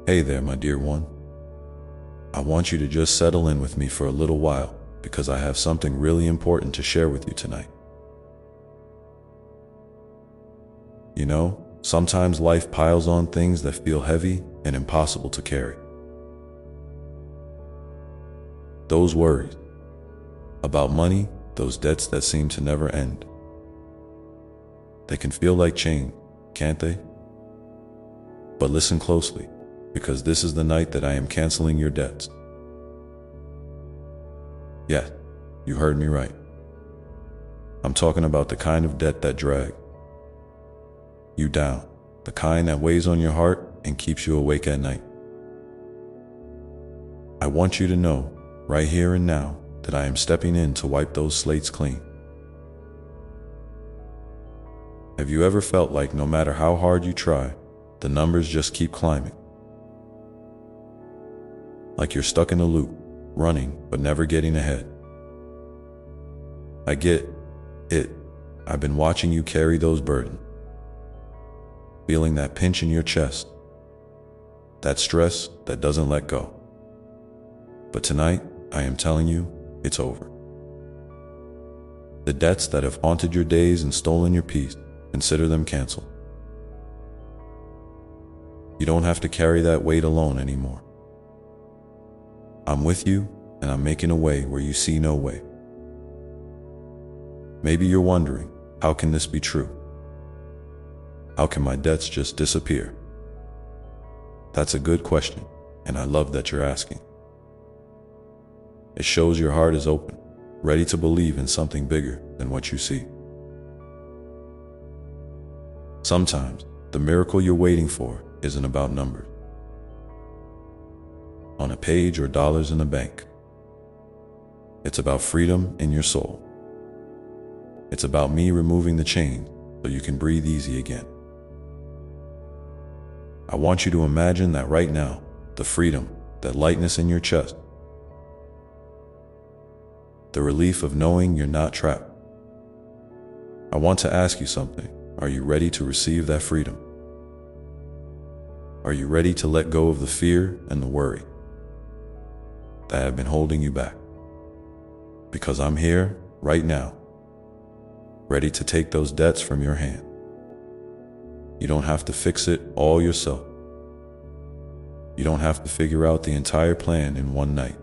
Hey there, my dear one. I want you to just settle in with me for a little while because I have something really important to share with you tonight. You know, sometimes life piles on things that feel heavy and impossible to carry. Those worries about money, those debts that seem to never end. They can feel like chains, can't they? But listen closely, because this is the night that I am canceling your debts. Yes, you heard me right. I'm talking about the kind of debt that drags you down, the kind that weighs on your heart and keeps you awake at night. I want you to know, right here and now, that I am stepping in to wipe those slates clean. Have you ever felt like no matter how hard you try, the numbers just keep climbing? Like you're stuck in a loop, running but never getting ahead. I get it. I've been watching you carry those burdens, feeling that pinch in your chest, that stress that doesn't let go. But tonight, I am telling you, it's over. The debts that have haunted your days and stolen your peace, consider them canceled. You don't have to carry that weight alone anymore. I'm with you, and I'm making a way where you see no way. Maybe you're wondering, how can this be true? How can my debts just disappear? That's a good question, and I love that you're asking. It shows your heart is open, ready to believe in something bigger than what you see. Sometimes, the miracle you're waiting for isn't about numbers on a page or dollars in the bank. It's about freedom in your soul. It's about me removing the chain so you can breathe easy again. I want you to imagine that right now, the freedom, that lightness in your chest, the relief of knowing you're not trapped. I want to ask you something. Are you ready to receive that freedom? Are you ready to let go of the fear and the worry that have been holding you back? Because I'm here right now, ready to take those debts from your hand. You don't have to fix it all yourself. You don't have to figure out the entire plan in one night.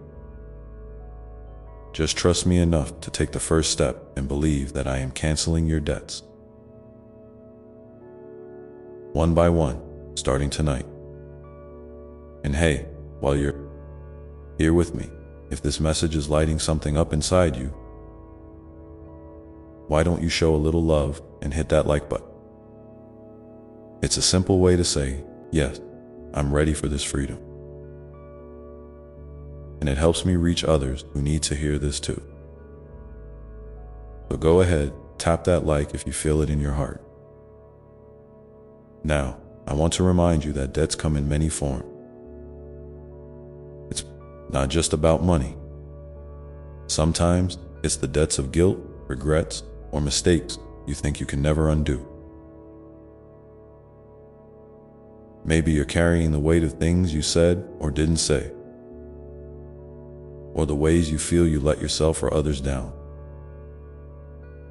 Just trust me enough to take the first step and believe that I am canceling your debts. One by one, starting tonight. And hey, while you're here with me, if this message is lighting something up inside you, why don't you show a little love and hit that like button? It's a simple way to say, yes, I'm ready for this freedom. And it helps me reach others who need to hear this too. So go ahead, tap that like if you feel it in your heart. Now, I want to remind you that debts come in many forms. It's not just about money. Sometimes it's the debts of guilt, regrets, or mistakes you think you can never undo. Maybe you're carrying the weight of things you said or didn't say, or the ways you feel you let yourself or others down.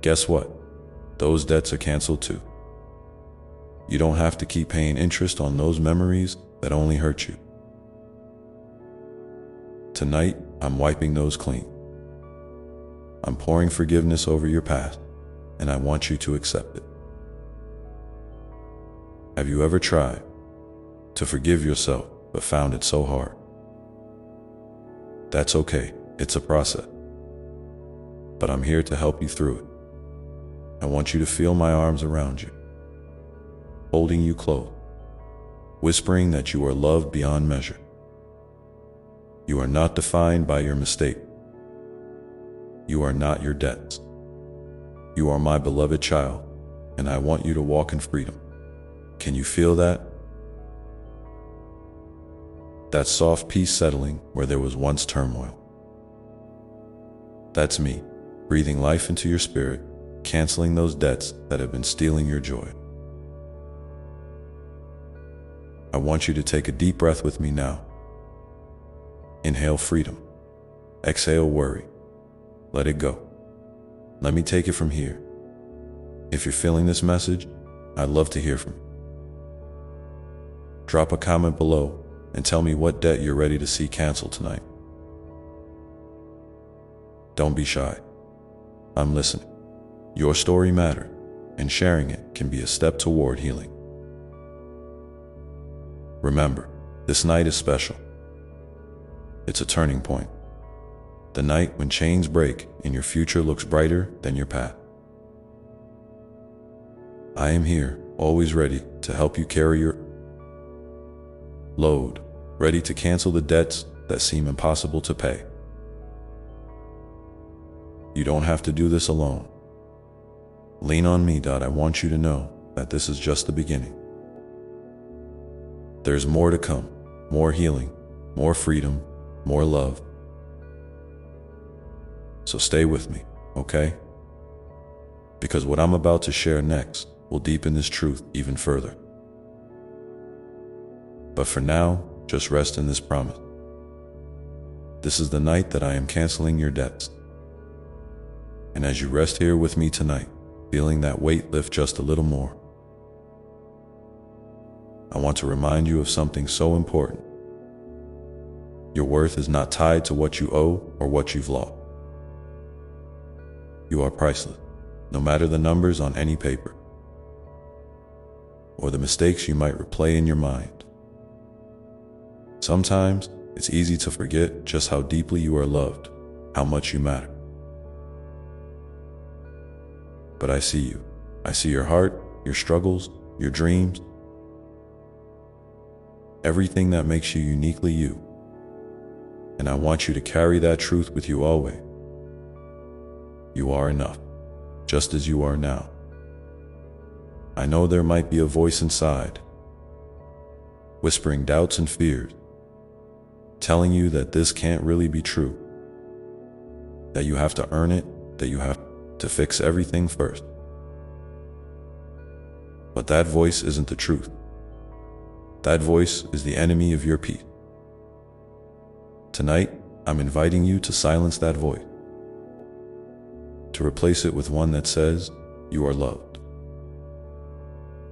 Guess what? Those debts are canceled too. You don't have to keep paying interest on those memories that only hurt you. Tonight, I'm wiping those clean. I'm pouring forgiveness over your past, and I want you to accept it. Have you ever tried to forgive yourself but found it so hard? That's okay, it's a process. But I'm here to help you through it. I want you to feel my arms around you, holding you close, whispering that you are loved beyond measure. You are not defined by your mistake. You are not your debts. You are my beloved child, and I want you to walk in freedom. Can you feel that? That soft peace settling where there was once turmoil. That's me, breathing life into your spirit, canceling those debts that have been stealing your joy. I want you to take a deep breath with me now. Inhale freedom. Exhale worry. Let it go. Let me take it from here. If you're feeling this message, I'd love to hear from you. Drop a comment below and tell me what debt you're ready to see canceled tonight. Don't be shy. I'm listening. Your story matters, and sharing it can be a step toward healing. Remember, this night is special. It's a turning point. The night when chains break and your future looks brighter than your past. I am here, always ready to help you carry your load, ready to cancel the debts that seem impossible to pay. You don't have to do this alone. Lean on me. I want you to know that this is just the beginning. There's more to come, more healing, more freedom, more love. So stay with me, okay? Because what I'm about to share next will deepen this truth even further. But for now, just rest in this promise. This is the night that I am canceling your debts. And as you rest here with me tonight, feeling that weight lift just a little more, I want to remind you of something so important. Your worth is not tied to what you owe or what you've lost. You are priceless, no matter the numbers on any paper or the mistakes you might replay in your mind. Sometimes it's easy to forget just how deeply you are loved, how much you matter. But I see you. I see your heart, your struggles, your dreams, everything that makes you uniquely you. And I want you to carry that truth with you always. You are enough, just as you are now. I know there might be a voice inside, whispering doubts and fears, telling you that this can't really be true, that you have to earn it, that you have to fix everything first. But that voice isn't the truth. That voice is the enemy of your peace. Tonight, I'm inviting you to silence that voice, to replace it with one that says, you are loved.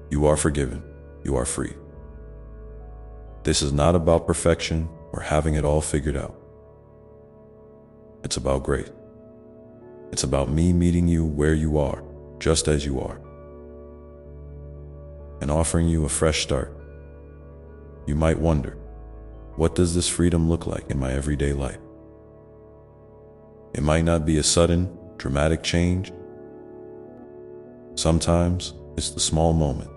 You are forgiven. You are free. This is not about perfection or having it all figured out. It's about grace. It's about me meeting you where you are, just as you are, and offering you a fresh start. You might wonder, what does this freedom look like in my everyday life? It might not be a sudden, dramatic change. Sometimes it's the small moment.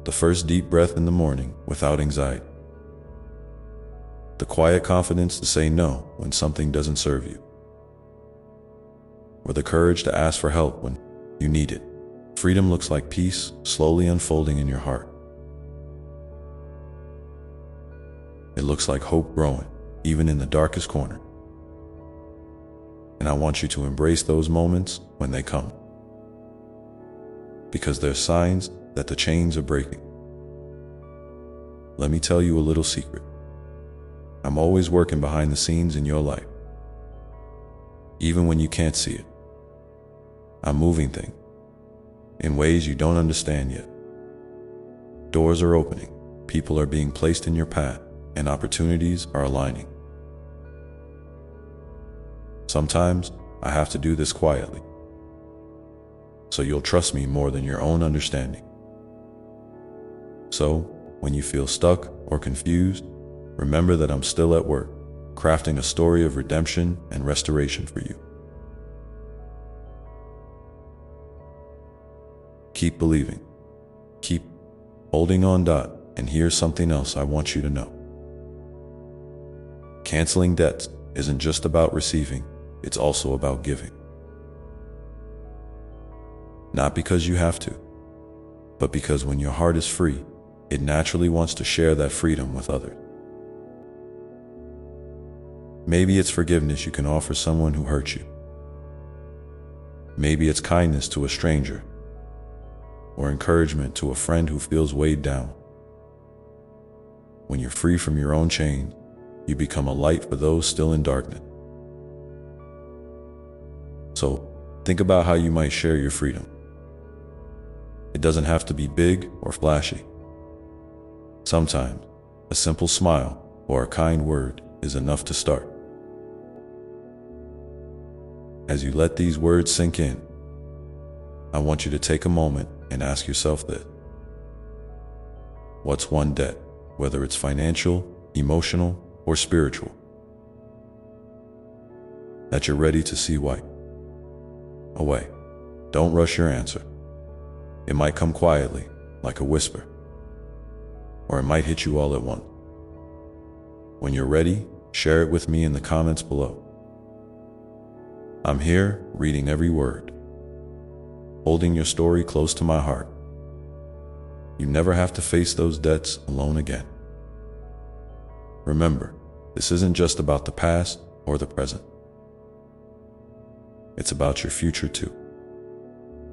The first deep breath in the morning without anxiety. The quiet confidence to say no when something doesn't serve you. Or the courage to ask for help when you need it. Freedom looks like peace slowly unfolding in your heart. It looks like hope growing, even in the darkest corner. And I want you to embrace those moments when they come, because they're signs that the chains are breaking. Let me tell you a little secret. I'm always working behind the scenes in your life, even when you can't see it. I'm moving things in ways you don't understand yet. Doors are opening, people are being placed in your path, and opportunities are aligning. Sometimes I have to do this quietly, so you'll trust me more than your own understanding. So, when you feel stuck or confused, remember that I'm still at work, crafting a story of redemption and restoration for you. Keep believing. Keep holding on. And here's something else I want you to know. Canceling debts isn't just about receiving, it's also about giving. Not because you have to, but because when your heart is free, it naturally wants to share that freedom with others. Maybe it's forgiveness you can offer someone who hurt you. Maybe it's kindness to a stranger, or encouragement to a friend who feels weighed down. when you're free from your own chains, you become a light for those still in darkness. So, think about how you might share your freedom. It doesn't have to be big or flashy. Sometimes, a simple smile or a kind word is enough to start. As you let these words sink in, I want you to take a moment and ask yourself this. What's one debt, whether it's financial, emotional, or spiritual, that you're ready to see wipe away? Don't rush your answer. It might come quietly, like a whisper, or it might hit you all at once. When you're ready, share it with me in the comments below. I'm here, reading every word, holding your story close to my heart. You never have to face those debts alone again. Remember, this isn't just about the past or the present. It's about your future too.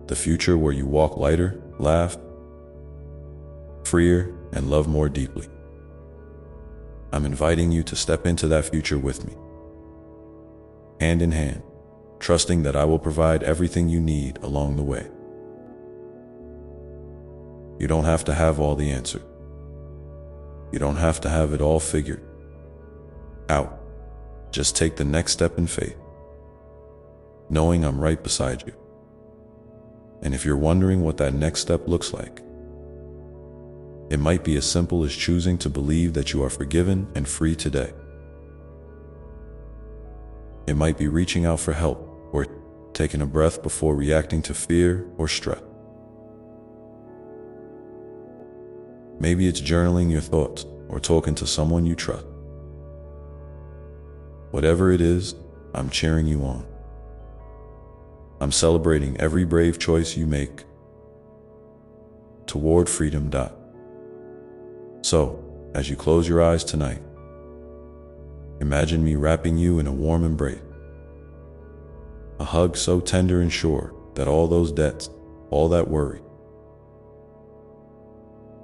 The future where you walk lighter, laugh, freer, and love more deeply. I'm inviting you to step into that future with me, hand in hand, trusting that I will provide everything you need along the way. You don't have to have all the answers. You don't have to have it all figured out. Just take the next step in faith, knowing I'm right beside you. And if you're wondering what that next step looks like, it might be as simple as choosing to believe that you are forgiven and free today. It might be reaching out for help or taking a breath before reacting to fear or stress. Maybe it's journaling your thoughts or talking to someone you trust. Whatever it is, I'm cheering you on. I'm celebrating every brave choice you make toward freedom. So, as you close your eyes tonight, imagine me wrapping you in a warm embrace. A hug so tender and sure that all those debts, all that worry,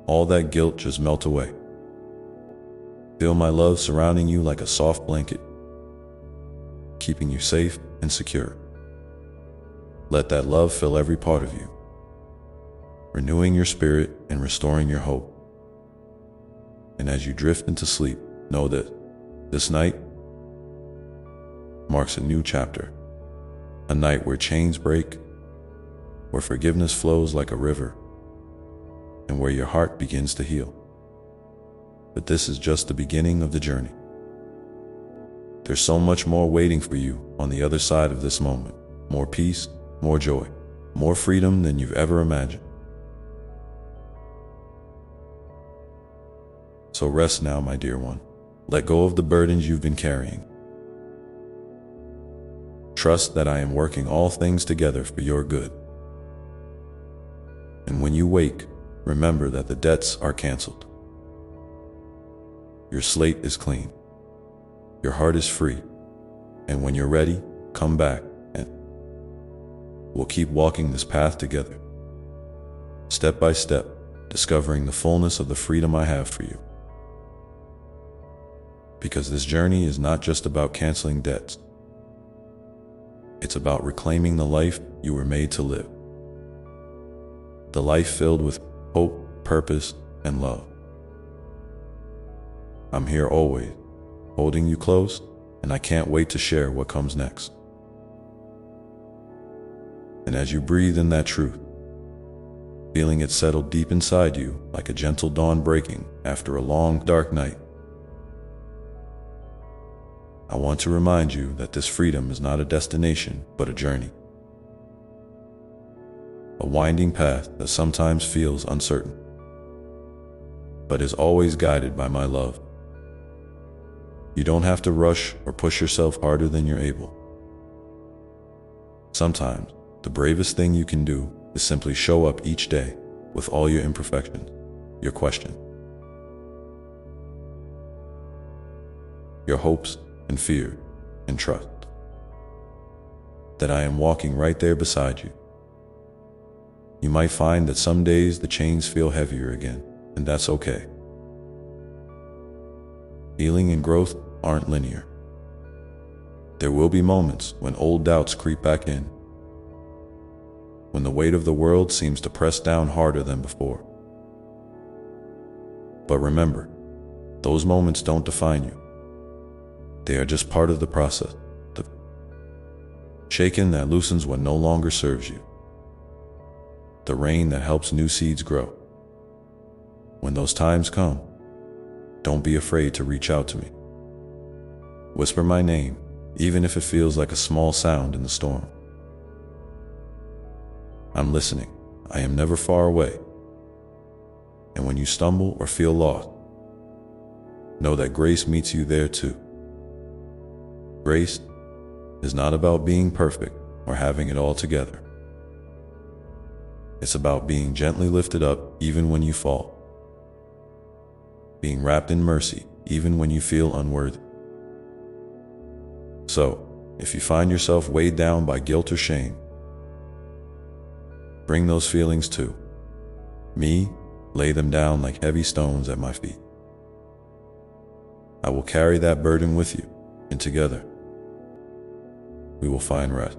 all that guilt just melt away. Feel my love surrounding you like a soft blanket, keeping you safe and secure. Let that love fill every part of you, renewing your spirit and restoring your hope. And as you drift into sleep, know that this night marks a new chapter, a night where chains break, where forgiveness flows like a river, and where your heart begins to heal. But this is just the beginning of the journey. There's so much more waiting for you on the other side of this moment. More peace, more joy, more freedom than you've ever imagined. So rest now, my dear one. Let go of the burdens you've been carrying. Trust that I am working all things together for your good. And when you wake, remember that the debts are canceled. Your slate is clean. Your heart is free. And when you're ready, come back and we'll keep walking this path together, step by step, discovering the fullness of the freedom I have for you. Because this journey is not just about canceling debts. It's about reclaiming the life you were made to live. The life filled with hope, purpose, and love. I'm here always, holding you close, and I can't wait to share what comes next. And as you breathe in that truth, feeling it settle deep inside you like a gentle dawn breaking after a long, dark night, I want to remind you that this freedom is not a destination, but a journey. A winding path that sometimes feels uncertain, but is always guided by my love. You don't have to rush or push yourself harder than you're able. Sometimes, the bravest thing you can do is simply show up each day with all your imperfections, your questions, your hopes and fear, and trust that I am walking right there beside you. You might find that some days the chains feel heavier again, and that's okay. Healing and growth aren't linear. There will be moments when old doubts creep back in, when the weight of the world seems to press down harder than before. But remember, those moments don't define you. They are just part of the process, the shaking that loosens what no longer serves you, the rain that helps new seeds grow. When those times come, don't be afraid to reach out to me. Whisper my name, even if it feels like a small sound in the storm. I'm listening. I am never far away. And when you stumble or feel lost, know that grace meets you there too. Grace is not about being perfect or having it all together. It's about being gently lifted up even when you fall, being wrapped in mercy even when you feel unworthy. So, if you find yourself weighed down by guilt or shame, bring those feelings to me, lay them down like heavy stones at my feet. I will carry that burden with you, and together, we will find rest.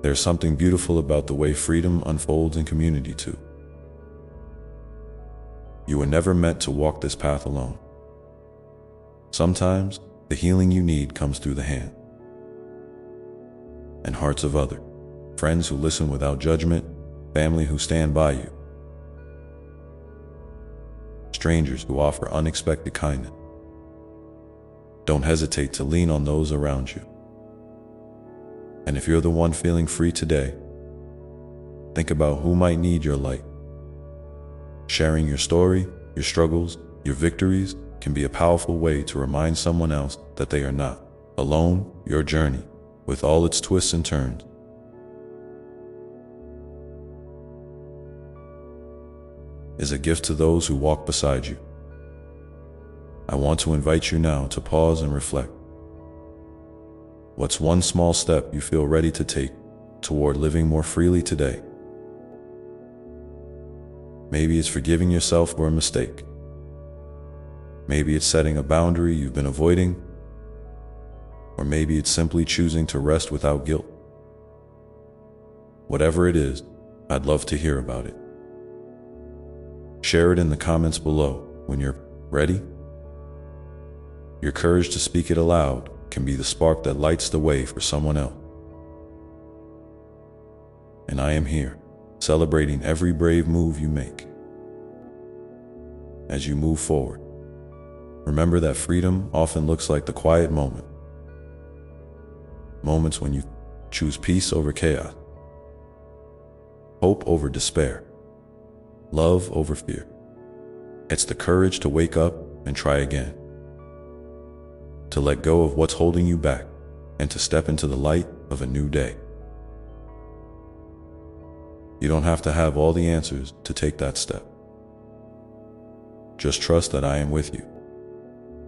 There's something beautiful about the way freedom unfolds in community too. You were never meant to walk this path alone. Sometimes, the healing you need comes through the hand and hearts of others, friends who listen without judgment, family who stand by you, strangers who offer unexpected kindness. Don't hesitate to lean on those around you. And if you're the one feeling free today, think about who might need your light. Sharing your story, your struggles, your victories can be a powerful way to remind someone else that they are not alone. Your journey, with all its twists and turns, is a gift to those who walk beside you. I want to invite you now to pause and reflect. What's one small step you feel ready to take toward living more freely today? Maybe it's forgiving yourself for a mistake. Maybe it's setting a boundary you've been avoiding. Or maybe it's simply choosing to rest without guilt. Whatever it is, I'd love to hear about it. Share it in the comments below when you're ready. Your courage to speak it aloud can be the spark that lights the way for someone else. And I am here, celebrating every brave move you make. As you move forward, remember that freedom often looks like the quiet moments when you choose peace over chaos, hope over despair, love over fear. It's the courage to wake up and try again, to let go of what's holding you back, and to step into the light of a new day. You don't have to have all the answers to take that step. Just trust that I am with you,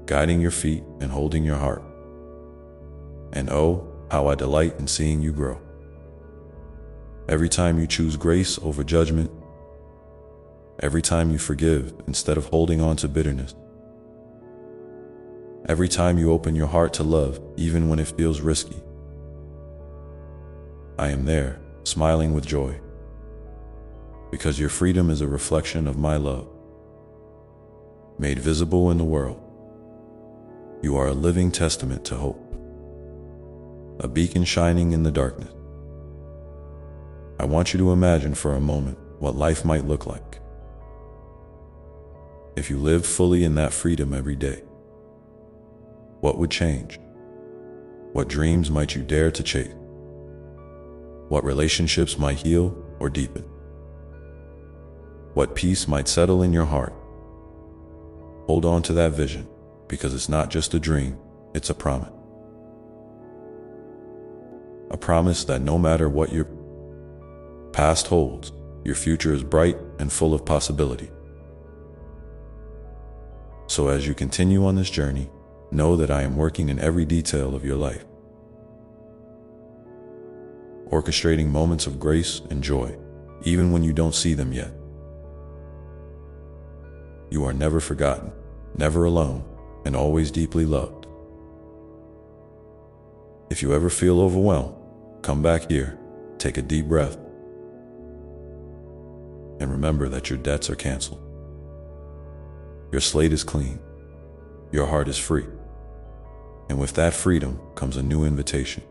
guiding your feet and holding your heart. And oh, how I delight in seeing you grow. Every time you choose grace over judgment, every time you forgive instead of holding on to bitterness, every time you open your heart to love even when it feels risky, I am there, smiling with joy, because your freedom is a reflection of my love, made visible in the world. You are a living testament to hope, a beacon shining in the darkness. I want you to imagine for a moment what life might look like if you lived fully in that freedom every day. What would change? What dreams might you dare to chase? What relationships might heal or deepen? What peace might settle in your heart? Hold on to that vision, because it's not just a dream, it's a promise. A promise that no matter what your past holds, your future is bright and full of possibility. So as you continue on this journey, know that I am working in every detail of your life, orchestrating moments of grace and joy, even when you don't see them yet. You are never forgotten, never alone, and always deeply loved. If you ever feel overwhelmed, come back here, take a deep breath, and remember that your debts are canceled. Your slate is clean, your heart is free, and with that freedom comes a new invitation.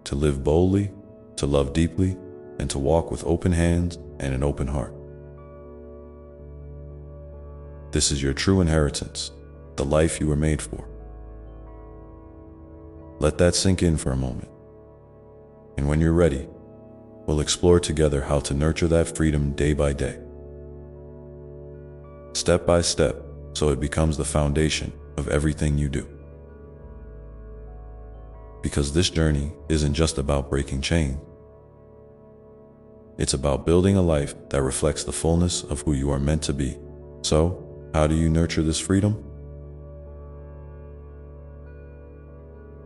To live boldly, to love deeply, and to walk with open hands and an open heart. This is your true inheritance, the life you were made for. Let that sink in for a moment. And when you're ready, we'll explore together how to nurture that freedom day by day, step by step, so it becomes the foundation of everything you do. Because this journey isn't just about breaking chains. It's about building a life that reflects the fullness of who you are meant to be. So, how do you nurture this freedom?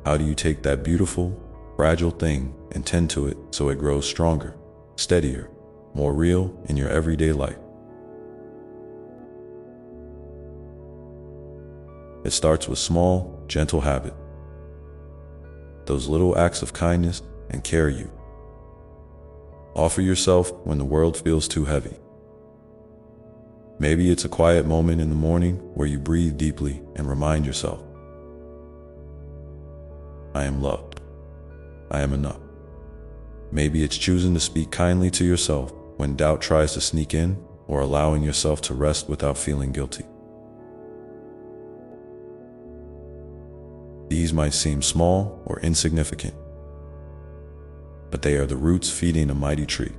How do you take that beautiful, fragile thing and tend to it so it grows stronger, steadier, more real in your everyday life? It starts with small, gentle habits. Those little acts of kindness and care you offer yourself when the world feels too heavy. Maybe it's a quiet moment in the morning where you breathe deeply and remind yourself, I am loved. I am enough. Maybe it's choosing to speak kindly to yourself when doubt tries to sneak in, or allowing yourself to rest without feeling guilty. These might seem small or insignificant, but they are the roots feeding a mighty tree.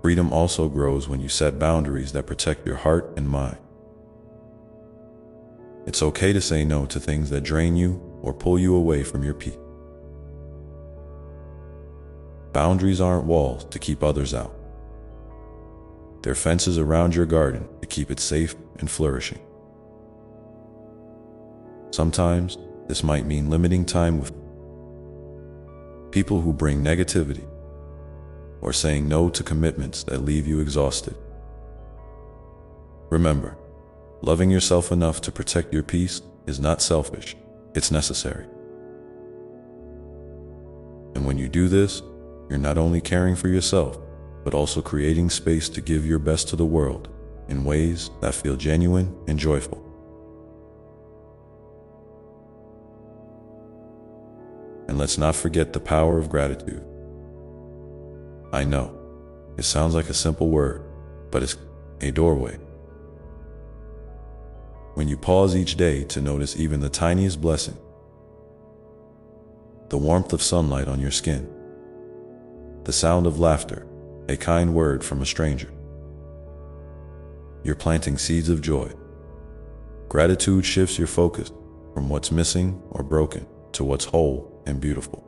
Freedom also grows when you set boundaries that protect your heart and mind. It's okay to say no to things that drain you or pull you away from your peace. Boundaries aren't walls to keep others out. They're fences around your garden to keep it safe and flourishing. Sometimes this might mean limiting time with people who bring negativity, or saying no to commitments that leave you exhausted. Remember, loving yourself enough to protect your peace is not selfish, it's necessary. And when you do this, you're not only caring for yourself, but also creating space to give your best to the world in ways that feel genuine and joyful. And let's not forget the power of gratitude. I know, it sounds like a simple word, but it's a doorway. When you pause each day to notice even the tiniest blessing, the warmth of sunlight on your skin, the sound of laughter, a kind word from a stranger, you're planting seeds of joy. Gratitude shifts your focus from what's missing or broken to what's whole and beautiful.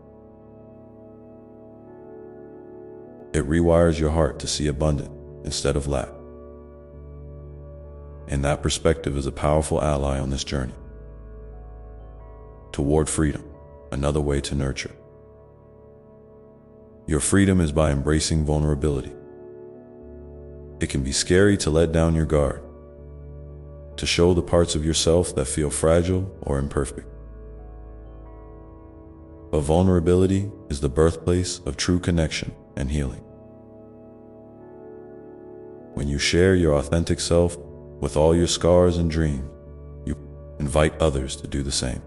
It rewires your heart to see abundance instead of lack. And that perspective is a powerful ally on this journey toward freedom, another way to nurture. Your freedom is by embracing vulnerability. It can be scary to let down your guard, to show the parts of yourself that feel fragile or imperfect. But vulnerability is the birthplace of true connection and healing. When you share your authentic self with all your scars and dreams, you invite others to do the same.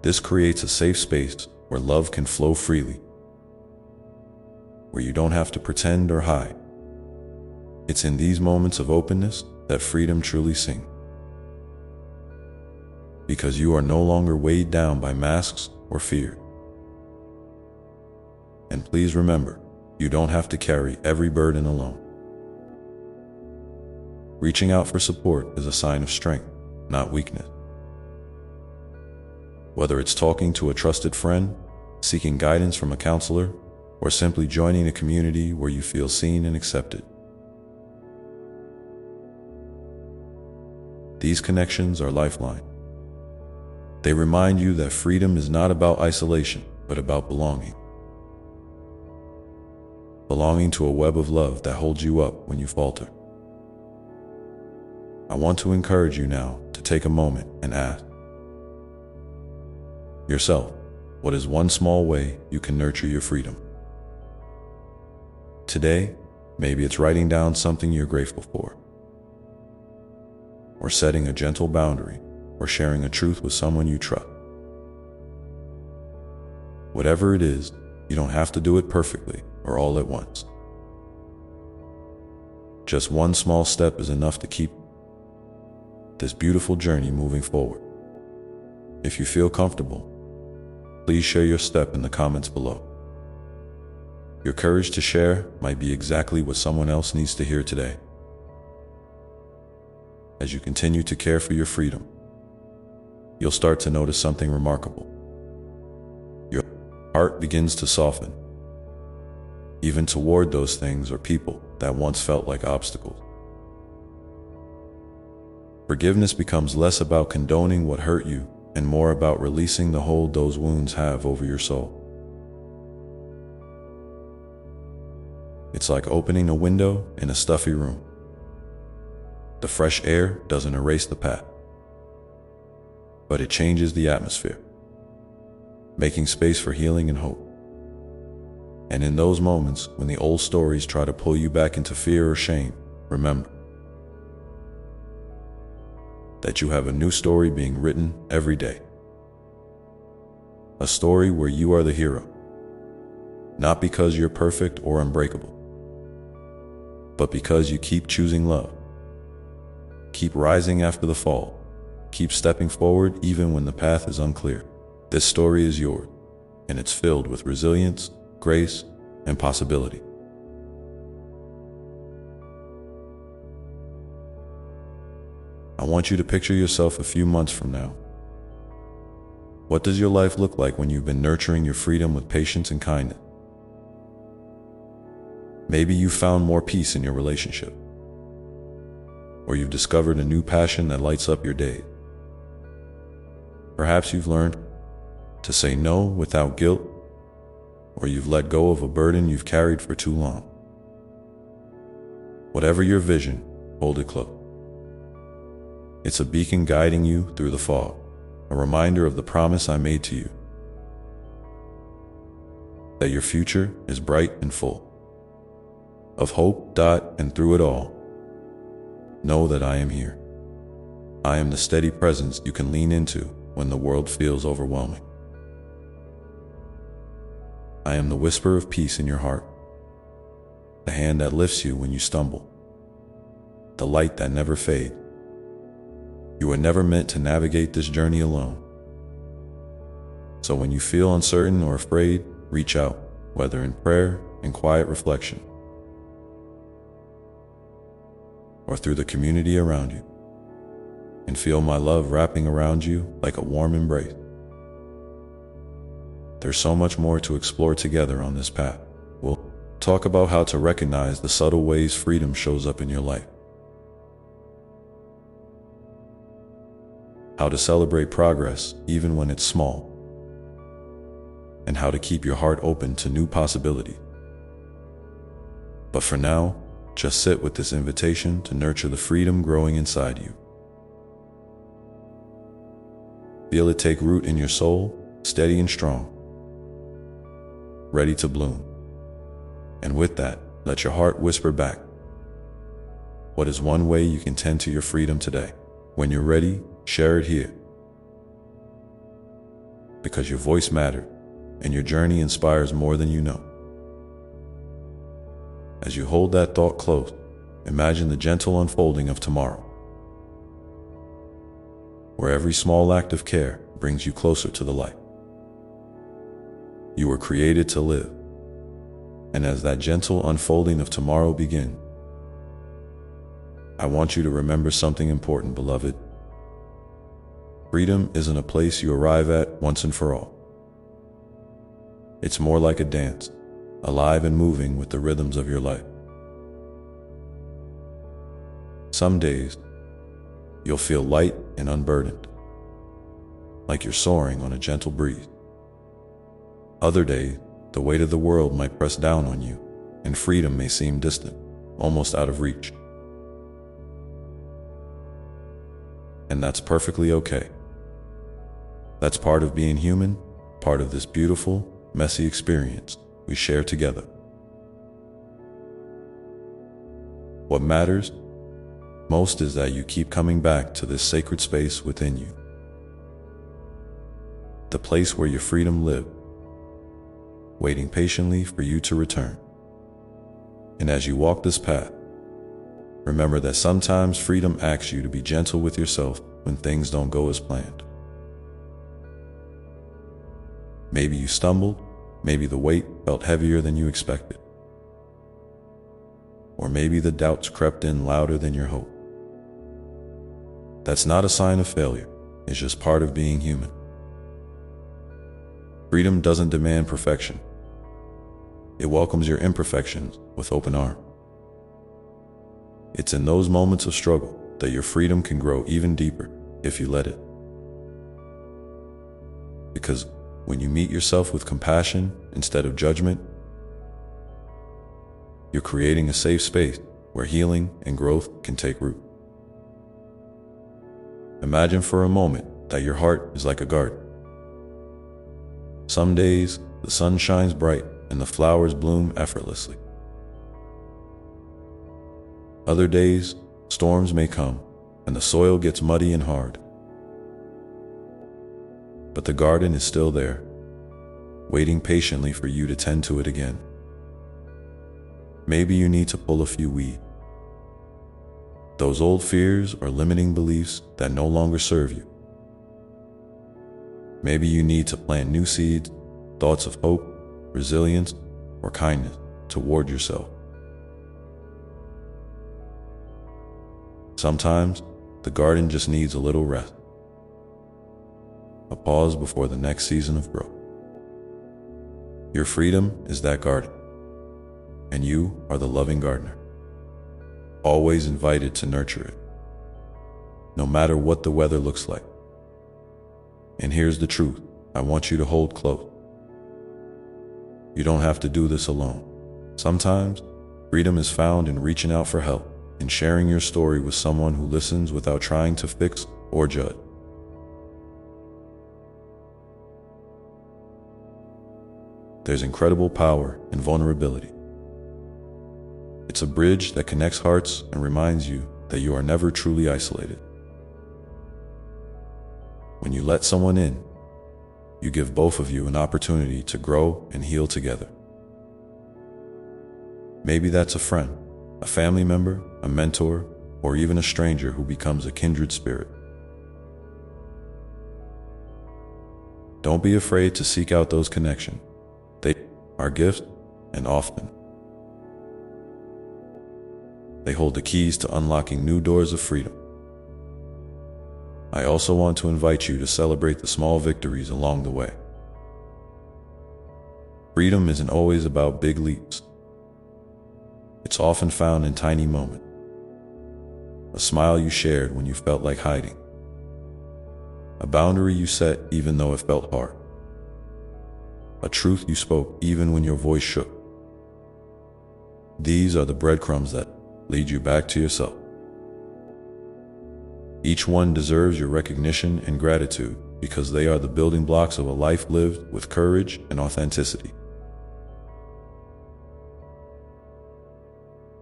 This creates a safe space where love can flow freely, where you don't have to pretend or hide. It's in these moments of openness that freedom truly sings. Because you are no longer weighed down by masks or fear. And please remember, you don't have to carry every burden alone. Reaching out for support is a sign of strength, not weakness. Whether it's talking to a trusted friend, seeking guidance from a counselor, or simply joining a community where you feel seen and accepted. These connections are lifeline. They remind you that freedom is not about isolation, but about belonging. Belonging to a web of love that holds you up when you falter. I want to encourage you now to take a moment and ask yourself, what is one small way you can nurture your freedom? Today, maybe it's writing down something you're grateful for, or setting a gentle boundary, or sharing a truth with someone you trust. Whatever it is, you don't have to do it perfectly or all at once. Just one small step is enough to keep this beautiful journey moving forward. If you feel comfortable, please share your step in the comments below. Your courage to share might be exactly what someone else needs to hear today. As you continue to care for your freedom, you'll start to notice something remarkable. Your heart begins to soften, even toward those things or people that once felt like obstacles. Forgiveness becomes less about condoning what hurt you and more about releasing the hold those wounds have over your soul. It's like opening a window in a stuffy room. The fresh air doesn't erase the path, but it changes the atmosphere, making space for healing and hope. And in those moments when the old stories try to pull you back into fear or shame, remember that you have a new story being written every day. A story where you are the hero, not because you're perfect or unbreakable, but because you keep choosing love, keep rising after the fall, keep stepping forward even when the path is unclear. This story is yours, and it's filled with resilience, grace, and possibility. I want you to picture yourself a few months from now. What does your life look like when you've been nurturing your freedom with patience and kindness? Maybe you've found more peace in your relationship, or you've discovered a new passion that lights up your day. Perhaps you've learned to say no without guilt, or you've let go of a burden you've carried for too long. Whatever your vision, hold it close. It's a beacon guiding you through the fog, a reminder of the promise I made to you, that your future is bright and full of hope. And through it all, know that I am here. I am the steady presence you can lean into when the world feels overwhelming. I am the whisper of peace in your heart, the hand that lifts you when you stumble, the light that never fades. You were never meant to navigate this journey alone. So when you feel uncertain or afraid, reach out, whether in prayer and quiet reflection, or through the community around you, and feel my love wrapping around you like a warm embrace. There's so much more to explore together on this path. We'll talk about how to recognize the subtle ways freedom shows up in your life, how to celebrate progress even when it's small, and how to keep your heart open to new possibilities. But for now, just sit with this invitation to nurture the freedom growing inside you. Feel it take root in your soul, steady and strong, ready to bloom. And with that, let your heart whisper back, what is one way you can tend to your freedom today? When you're ready, share it here, because your voice matters and your journey inspires more than you know. As you hold that thought close, imagine the gentle unfolding of tomorrow, where every small act of care brings you closer to the light. You were created to live, and as that gentle unfolding of tomorrow begins, I want you to remember something important, beloved. Freedom isn't a place you arrive at once and for all. It's more like a dance, alive and moving with the rhythms of your life. Some days, you'll feel light and unburdened, like you're soaring on a gentle breeze. Other days, the weight of the world might press down on you, and freedom may seem distant, almost out of reach. and that's perfectly okay. That's part of being human, part of this beautiful, messy experience we share together. What matters most is that you keep coming back to this sacred space within you, the place where your freedom lives, waiting patiently for you to return. And as you walk this path, remember that sometimes freedom asks you to be gentle with yourself when things don't go as planned. Maybe you stumbled, maybe the weight felt heavier than you expected, or maybe the doubts crept in louder than your hope. That's not a sign of failure, it's just part of being human. Freedom doesn't demand perfection. It welcomes your imperfections with open arms. It's in those moments of struggle that your freedom can grow even deeper if you let it. Because when you meet yourself with compassion instead of judgment, you're creating a safe space where healing and growth can take root. Imagine for a moment that your heart is like a garden. Some days, the sun shines bright and the flowers bloom effortlessly. Other days, storms may come and the soil gets muddy and hard. But the garden is still there, waiting patiently for you to tend to it again. Maybe you need to pull a few weeds, those old fears or limiting beliefs that no longer serve you. Maybe you need to plant new seeds, thoughts of hope, resilience, or kindness toward yourself. Sometimes the garden just needs a little rest, a pause before the next season of growth. Your freedom is that garden, and you are the loving gardener, always invited to nurture it, no matter what the weather looks like. And here's the truth I want you to hold close. You don't have to do this alone. Sometimes, freedom is found in reaching out for help, in sharing your story with someone who listens without trying to fix or judge. There's incredible power in vulnerability. It's a bridge that connects hearts and reminds you that you are never truly isolated. When you let someone in, you give both of you an opportunity to grow and heal together. Maybe that's a friend, a family member, a mentor, or even a stranger who becomes a kindred spirit. Don't be afraid to seek out those connections. They are gifts, and often they hold the keys to unlocking new doors of freedom. I also want to invite you to celebrate the small victories along the way. Freedom isn't always about big leaps. It's often found in tiny moments. A smile you shared when you felt like hiding. A boundary you set even though it felt hard. A truth you spoke even when your voice shook. These are the breadcrumbs that lead you back to yourself. Each one deserves your recognition and gratitude because they are the building blocks of a life lived with courage and authenticity.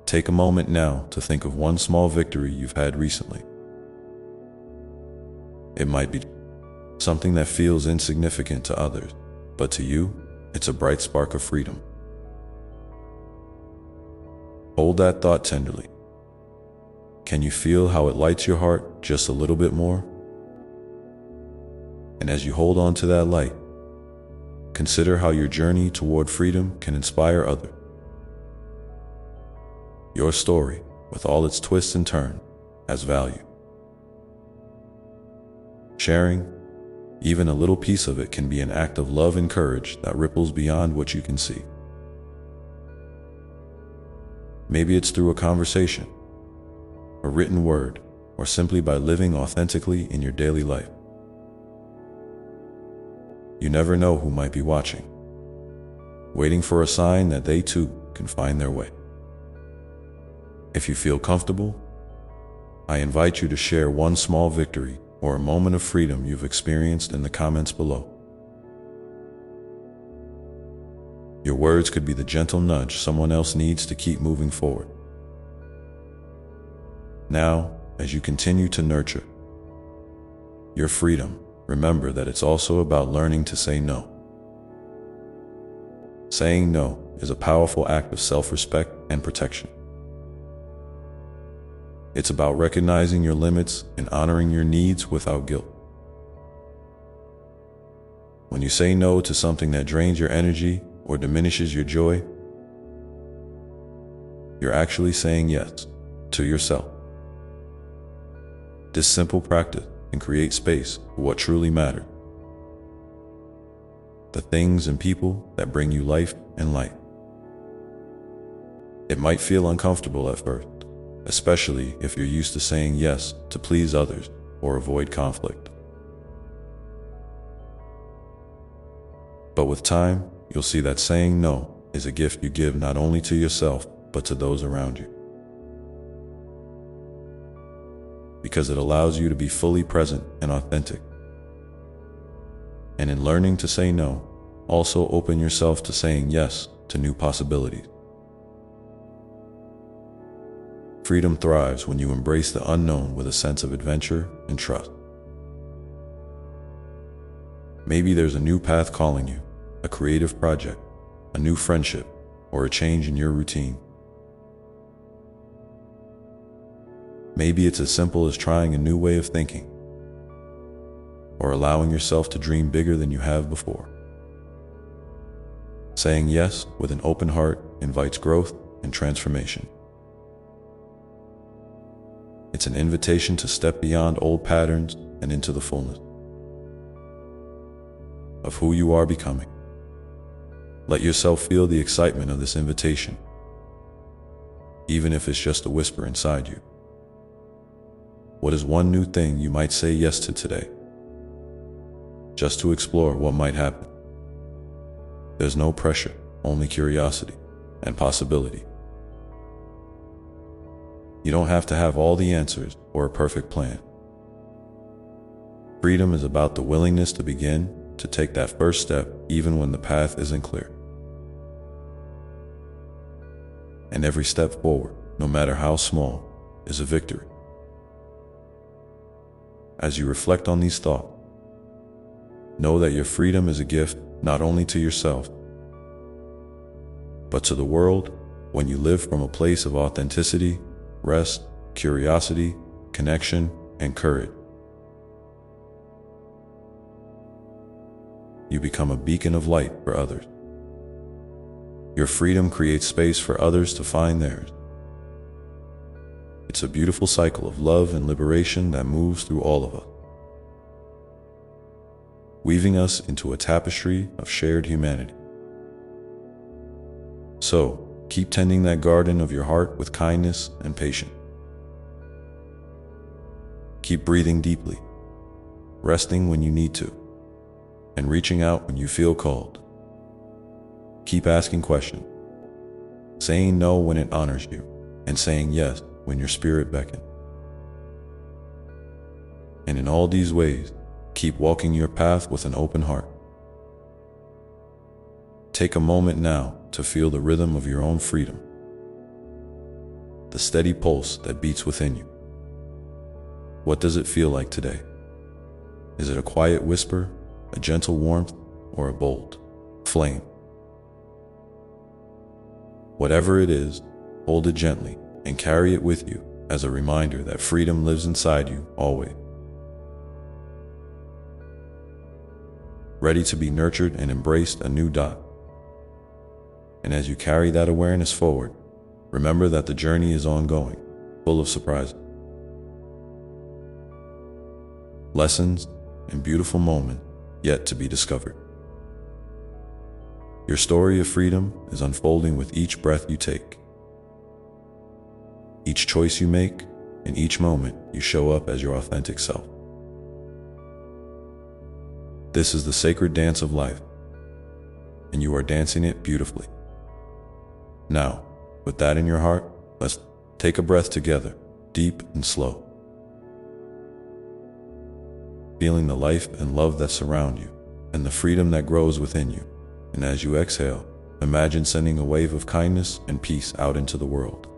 Take a moment now to think of one small victory you've had recently. It might be something that feels insignificant to others, but to you, it's a bright spark of freedom. Hold that thought tenderly. Can you feel how it lights your heart just a little bit more? And as you hold on to that light, consider how your journey toward freedom can inspire others. Your story, with all its twists and turns, has value. Sharing, even a little piece of it, can be an act of love and courage that ripples beyond what you can see. Maybe it's through a conversation, a written word, or simply by living authentically in your daily life. You never know who might be watching, waiting for a sign that they too can find their way. If you feel comfortable, I invite you to share one small victory or a moment of freedom you've experienced in the comments below. Your words could be the gentle nudge someone else needs to keep moving forward. Now, as you continue to nurture your freedom, remember that it's also about learning to say no. Saying no is a powerful act of self-respect and protection. It's about recognizing your limits and honoring your needs without guilt. When you say no to something that drains your energy or diminishes your joy, you're actually saying yes to yourself. This simple practice can create space for what truly matters. The things and people that bring you life and light. It might feel uncomfortable at first, especially if you're used to saying yes to please others or avoid conflict. But with time, you'll see that saying no is a gift you give not only to yourself, but to those around you. Because it allows you to be fully present and authentic. And in learning to say no, also open yourself to saying yes to new possibilities. Freedom thrives when you embrace the unknown with a sense of adventure and trust. Maybe there's a new path calling you, a creative project, a new friendship, or a change in your routine. Maybe it's as simple as trying a new way of thinking, or allowing yourself to dream bigger than you have before. Saying yes with an open heart invites growth and transformation. It's an invitation to step beyond old patterns and into the fullness of who you are becoming. Let yourself feel the excitement of this invitation, even if it's just a whisper inside you. What is one new thing you might say yes to today, just to explore what might happen? There's no pressure, only curiosity and possibility. You don't have to have all the answers or a perfect plan. Freedom is about the willingness to begin, to take that first step even when the path isn't clear. And every step forward, no matter how small, is a victory. As you reflect on these thoughts, know that your freedom is a gift not only to yourself, but to the world when you live from a place of authenticity, rest, curiosity, connection, and courage. You become a beacon of light for others. Your freedom creates space for others to find theirs. It's a beautiful cycle of love and liberation that moves through all of us, weaving us into a tapestry of shared humanity. So, keep tending that garden of your heart with kindness and patience. Keep breathing deeply, resting when you need to, and reaching out when you feel called. Keep asking questions, saying no when it honors you, and saying yes when your spirit beckons. And in all these ways, keep walking your path with an open heart. Take a moment now to feel the rhythm of your own freedom, the steady pulse that beats within you. What does it feel like today? Is it a quiet whisper, a gentle warmth, or a bold flame? Whatever it is, hold it gently and carry it with you as a reminder that freedom lives inside you always. Ready to be nurtured and embraced a new dot. And as you carry that awareness forward, remember that the journey is ongoing, full of surprises, lessons, and beautiful moments yet to be discovered. Your story of freedom is unfolding with each breath you take, each choice you make, and each moment you show up as your authentic self. This is the sacred dance of life, and you are dancing it beautifully. Now, with that in your heart, let's take a breath together, deep and slow. feeling the life and love that surround you, and the freedom that grows within you. And as you exhale, imagine sending a wave of kindness and peace out into the world.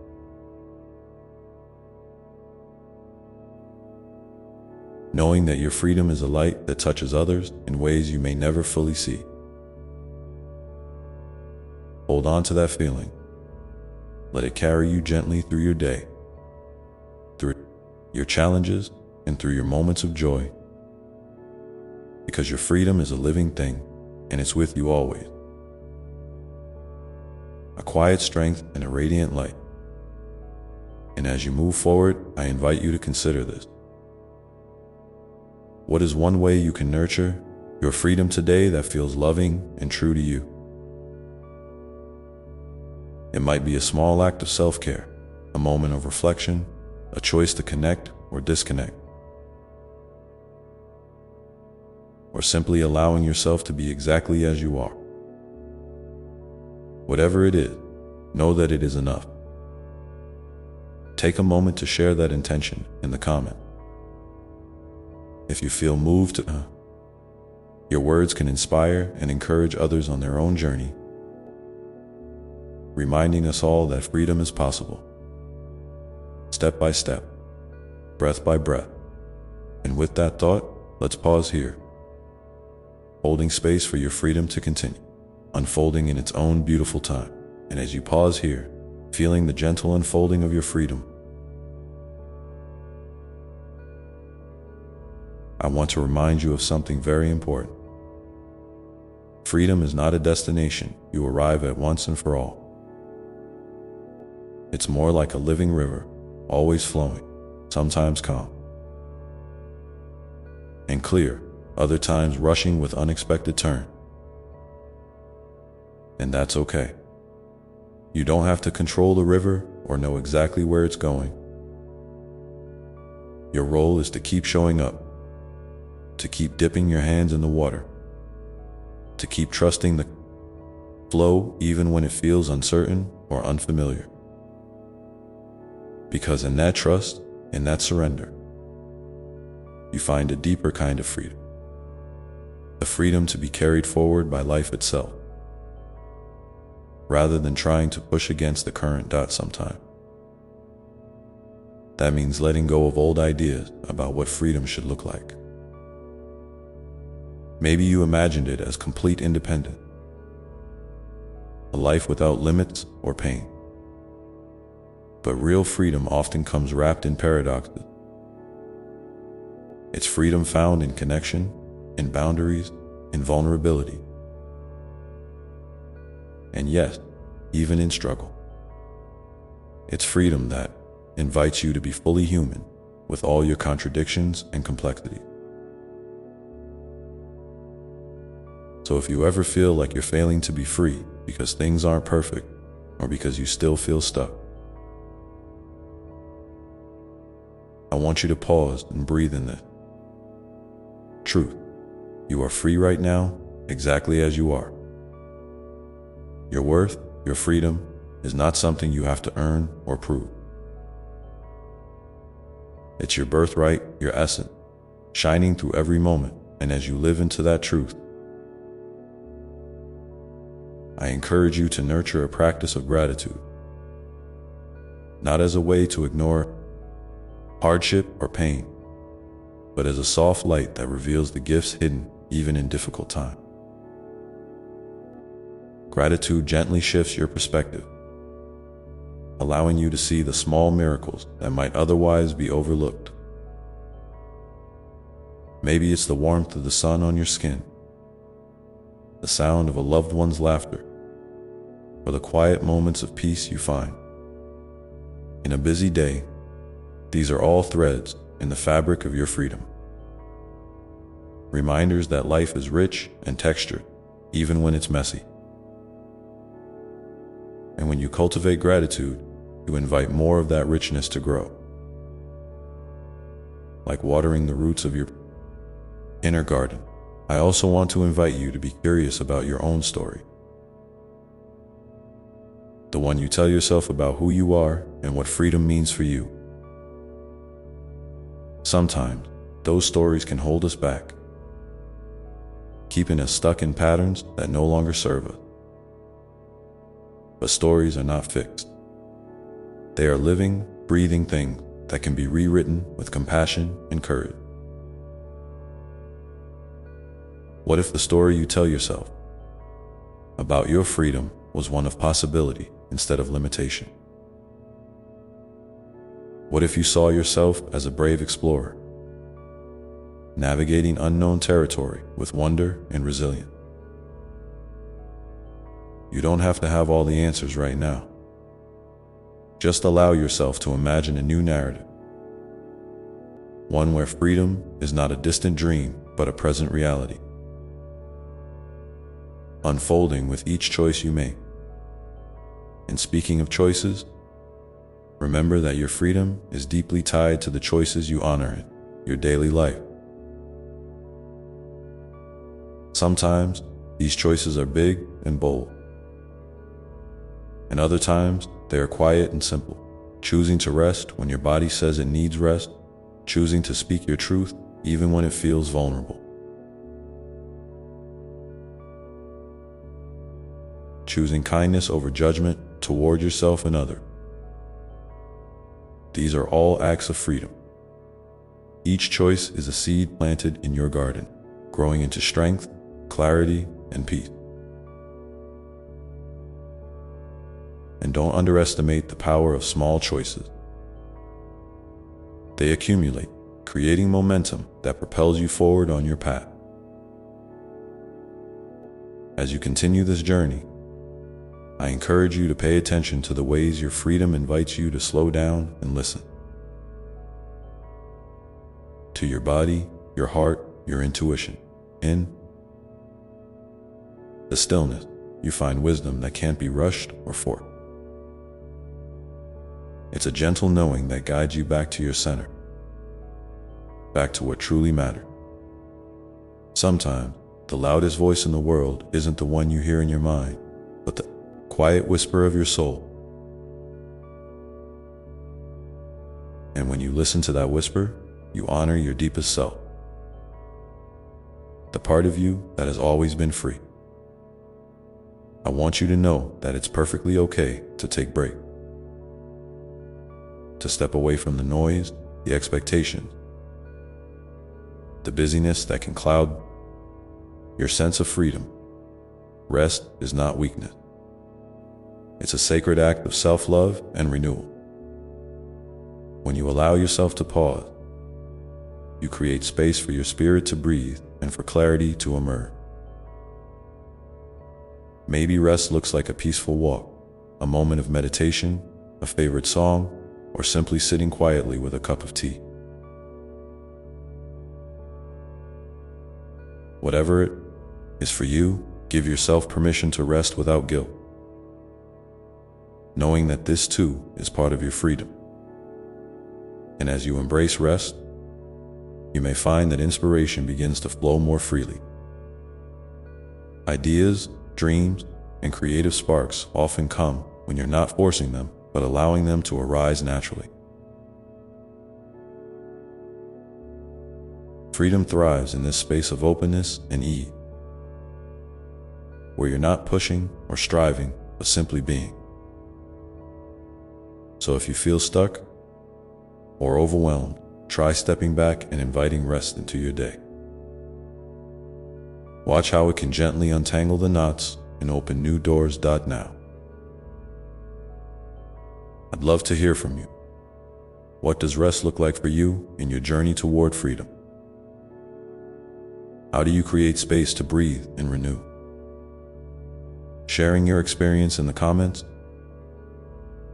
Knowing that your freedom is a light that touches others in ways you may never fully see. Hold on to that feeling. Let it carry you gently through your day, through your challenges, and through your moments of joy. Because your freedom is a living thing, and it's with you always. A quiet strength and a radiant light. And as you move forward, I invite you to consider this. What is one way you can nurture your freedom today that feels loving and true to you? It might be a small act of self-care, a moment of reflection, a choice to connect or disconnect, or simply allowing yourself to be exactly as you are. Whatever it is, know that it is enough. Take a moment to share that intention in the comment. If you feel moved, your words can inspire and encourage others on their own journey, reminding us all that freedom is possible, step by step, breath by breath. And with that thought, let's pause here, holding space for your freedom to continue, unfolding in its own beautiful time. And as you pause here, feeling the gentle unfolding of your freedom, I want to remind you of something very important. Freedom is not a destination you arrive at once and for all. It's more like a living river, always flowing, sometimes calm and clear, other times rushing with unexpected turn. And that's okay. You don't have to control the river or know exactly where it's going. Your role is to keep showing up, to keep dipping your hands in the water, to keep trusting the flow even when it feels uncertain or unfamiliar. Because in that trust, in that surrender, you find a deeper kind of freedom. The freedom to be carried forward by life itself, rather than trying to push against the current sometime. That means letting go of old ideas about what freedom should look like. Maybe you imagined it as complete independence, a life without limits or pain. But real freedom often comes wrapped in paradoxes. It's freedom found in connection, in boundaries, in vulnerability. And yes, even in struggle. It's freedom that invites you to be fully human with all your contradictions and complexities. So if you ever feel like you're failing to be free because things aren't perfect or because you still feel stuck, I want you to pause and breathe in this. Truth. You are free right now, exactly as you are. Your worth, your freedom, is not something you have to earn or prove. It's your birthright, your essence, shining through every moment. And as you live into that truth, I encourage you to nurture a practice of gratitude, not as a way to ignore hardship or pain, but as a soft light that reveals the gifts hidden even in difficult times. Gratitude gently shifts your perspective, allowing you to see the small miracles that might otherwise be overlooked. Maybe it's the warmth of the sun on your skin, the sound of a loved one's laughter, or the quiet moments of peace you find. In a busy day, these are all threads in the fabric of your freedom. Reminders that life is rich and textured, even when it's messy. And when you cultivate gratitude, you invite more of that richness to grow. Like watering the roots of your inner garden, I also want to invite you to be curious about your own story. The one you tell yourself about who you are and what freedom means for you. Sometimes, those stories can hold us back, keeping us stuck in patterns that no longer serve us. But stories are not fixed. They are living, breathing things that can be rewritten with compassion and courage. What if the story you tell yourself about your freedom was one of possibility instead of limitation? What if you saw yourself as a brave explorer, navigating unknown territory with wonder and resilience? You don't have to have all the answers right now. Just allow yourself to imagine a new narrative, one where freedom is not a distant dream but a present reality, unfolding with each choice you make. And speaking of choices, remember that your freedom is deeply tied to the choices you honor in your daily life. Sometimes these choices are big and bold, and other times they are quiet and simple. Choosing to rest when your body says it needs rest, choosing to speak your truth even when it feels vulnerable, choosing kindness over judgment toward yourself and others. These are all acts of freedom. Each choice is a seed planted in your garden, growing into strength, clarity, and peace. And don't underestimate the power of small choices. They accumulate, creating momentum that propels you forward on your path. As you continue this journey, I encourage you to pay attention to the ways your freedom invites you to slow down and listen. To your body, your heart, your intuition. In the stillness, you find wisdom that can't be rushed or forced. It's a gentle knowing that guides you back to your center, back to what truly matters. Sometimes, the loudest voice in the world isn't the one you hear in your mind, but the quiet whisper of your soul. And when you listen to that whisper, you honor your deepest self, the part of you that has always been free. I want you to know that it's perfectly okay to take breaks, to step away from the noise, the expectations, the busyness that can cloud your sense of freedom. Rest is not weakness. It's a sacred act of self-love and renewal. When you allow yourself to pause, you create space for your spirit to breathe and for clarity to emerge. Maybe rest looks like a peaceful walk, a moment of meditation, a favorite song, or simply sitting quietly with a cup of tea. Whatever it is for you, give yourself permission to rest without guilt, knowing that this too is part of your freedom. And as you embrace rest, you may find that inspiration begins to flow more freely. Ideas, dreams, and creative sparks often come when you're not forcing them, but allowing them to arise naturally. Freedom thrives in this space of openness and ease, where you're not pushing or striving, but simply being. So if you feel stuck or overwhelmed, try stepping back and inviting rest into your day. Watch how it can gently untangle the knots and open new doors. Now, I'd love to hear from you. What does rest look like for you in your journey toward freedom? How do you create space to breathe and renew? Sharing your experience in the comments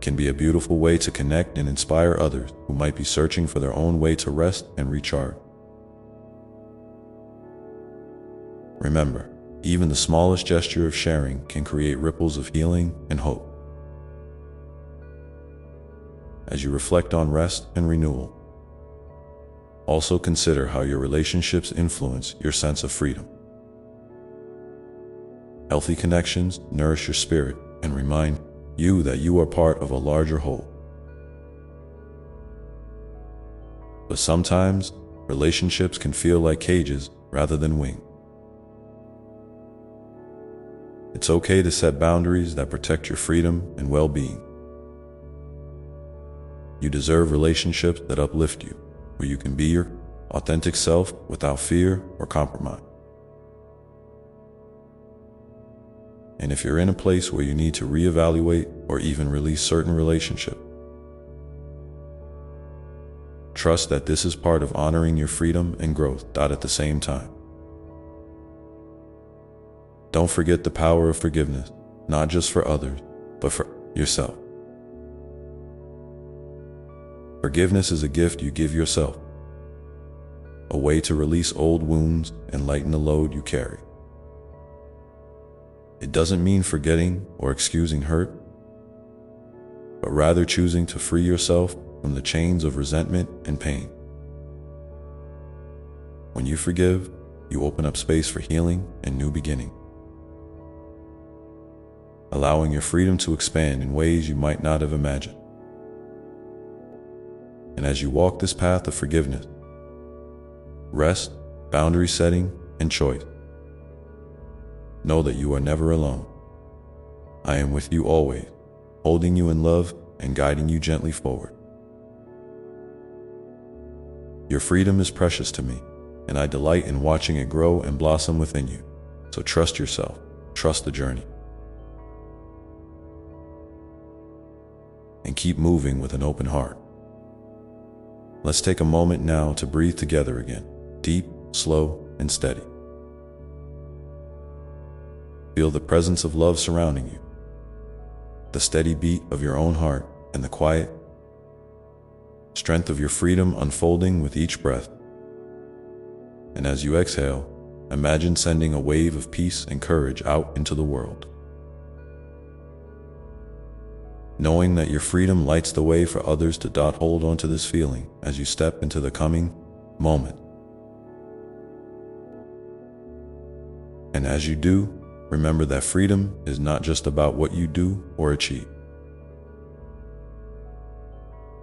can be a beautiful way to connect and inspire others who might be searching for their own way to rest and recharge. Remember, even the smallest gesture of sharing can create ripples of healing and hope. As you reflect on rest and renewal, also consider how your relationships influence your sense of freedom. Healthy connections nourish your spirit and remind you that you are part of a larger whole. But sometimes, relationships can feel like cages rather than wings. It's okay to set boundaries that protect your freedom and well-being. You deserve relationships that uplift you, where you can be your authentic self without fear or compromise. And if you're in a place where you need to reevaluate or even release certain relationships, trust that this is part of honoring your freedom and growth at the same time. Don't forget the power of forgiveness, not just for others, but for yourself. Forgiveness is a gift you give yourself, a way to release old wounds and lighten the load you carry. It doesn't mean forgetting or excusing hurt, but rather choosing to free yourself from the chains of resentment and pain. When you forgive, you open up space for healing and new beginning, allowing your freedom to expand in ways you might not have imagined. And as you walk this path of forgiveness, rest, boundary setting, and choice, know that you are never alone. I am with you always, holding you in love and guiding you gently forward. Your freedom is precious to me, and I delight in watching it grow and blossom within you. So trust yourself, trust the journey, and keep moving with an open heart. Let's take a moment now to breathe together again, deep, slow, and steady. Feel the presence of love surrounding you, the steady beat of your own heart, and the quiet strength of your freedom unfolding with each breath. And as you exhale, imagine sending a wave of peace and courage out into the world, knowing that your freedom lights the way for others to hold on to this feeling as you step into the coming moment. And as you do, remember that freedom is not just about what you do or achieve.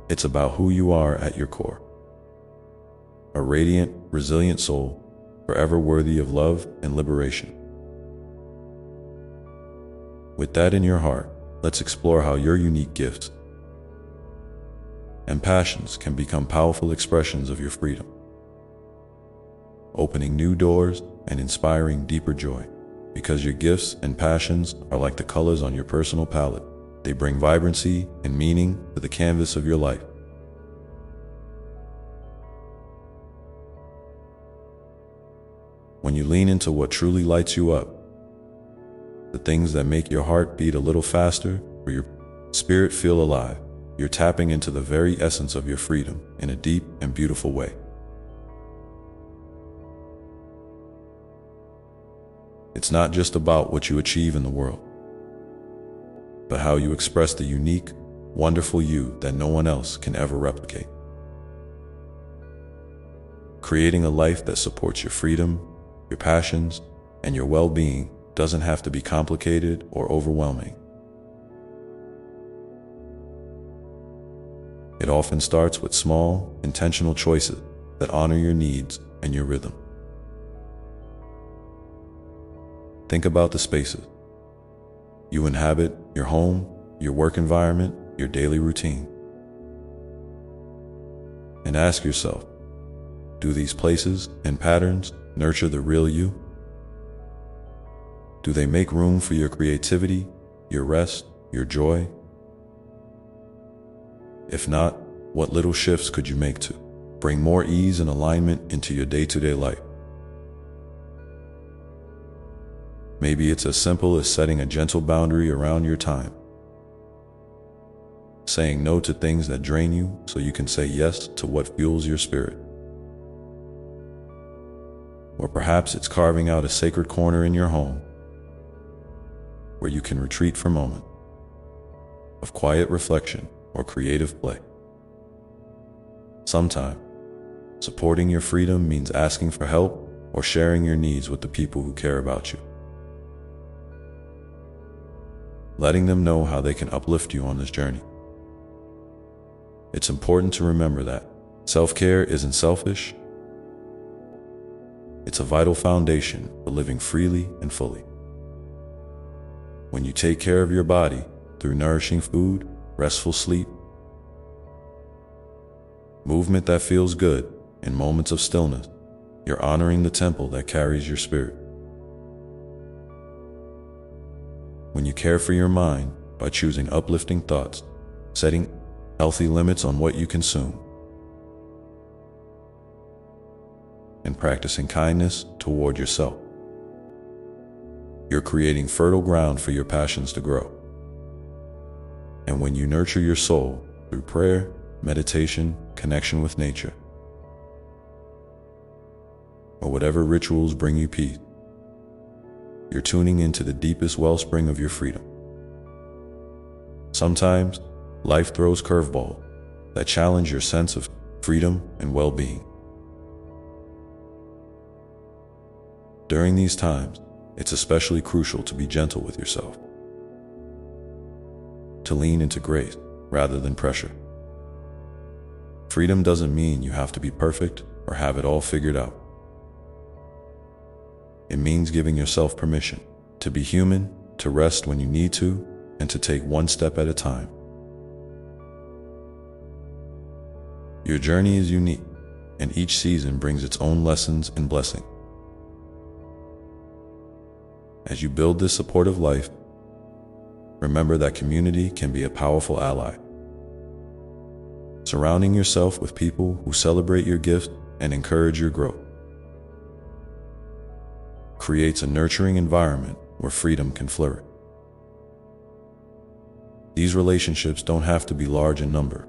It's about who you are at your core. A radiant, resilient soul, forever worthy of love and liberation. With that in your heart, let's explore how your unique gifts and passions can become powerful expressions of your freedom, opening new doors and inspiring deeper joy. Because your gifts and passions are like the colors on your personal palette. They bring vibrancy and meaning to the canvas of your life. When you lean into what truly lights you up, the things that make your heart beat a little faster or your spirit feel alive, you're tapping into the very essence of your freedom in a deep and beautiful way. It's not just about what you achieve in the world, but how you express the unique, wonderful you that no one else can ever replicate. Creating a life that supports your freedom, your passions, and your well-being doesn't have to be complicated or overwhelming. It often starts with small, intentional choices that honor your needs and your rhythm. Think about the spaces you inhabit, your home, your work environment, your daily routine. And ask yourself, do these places and patterns nurture the real you? Do they make room for your creativity, your rest, your joy? If not, what little shifts could you make to bring more ease and alignment into your day-to-day life? Maybe it's as simple as setting a gentle boundary around your time, saying no to things that drain you so you can say yes to what fuels your spirit. Or perhaps it's carving out a sacred corner in your home where you can retreat for moments of quiet reflection or creative play. Sometimes, supporting your freedom means asking for help or sharing your needs with the people who care about you, letting them know how they can uplift you on this journey. It's important to remember that self-care isn't selfish, It's a vital foundation for living freely and fully. When you take care of your body through nourishing food, restful sleep, movement that feels good, and moments of stillness, you're honoring the temple that carries your spirit. When you care for your mind by choosing uplifting thoughts, setting healthy limits on what you consume, and practicing kindness toward yourself, you're creating fertile ground for your passions to grow. And when you nurture your soul through prayer, meditation, connection with nature, or whatever rituals bring you peace, you're tuning into the deepest wellspring of your freedom. Sometimes, life throws curveballs that challenge your sense of freedom and well-being. During these times, it's especially crucial to be gentle with yourself, to lean into grace rather than pressure. Freedom doesn't mean you have to be perfect or have it all figured out. It means giving yourself permission to be human, to rest when you need to, and to take one step at a time. Your journey is unique, and each season brings its own lessons and blessings. As you build this supportive life, remember that community can be a powerful ally. Surrounding yourself with people who celebrate your gifts and encourage your growth creates a nurturing environment where freedom can flourish. These relationships don't have to be large in number.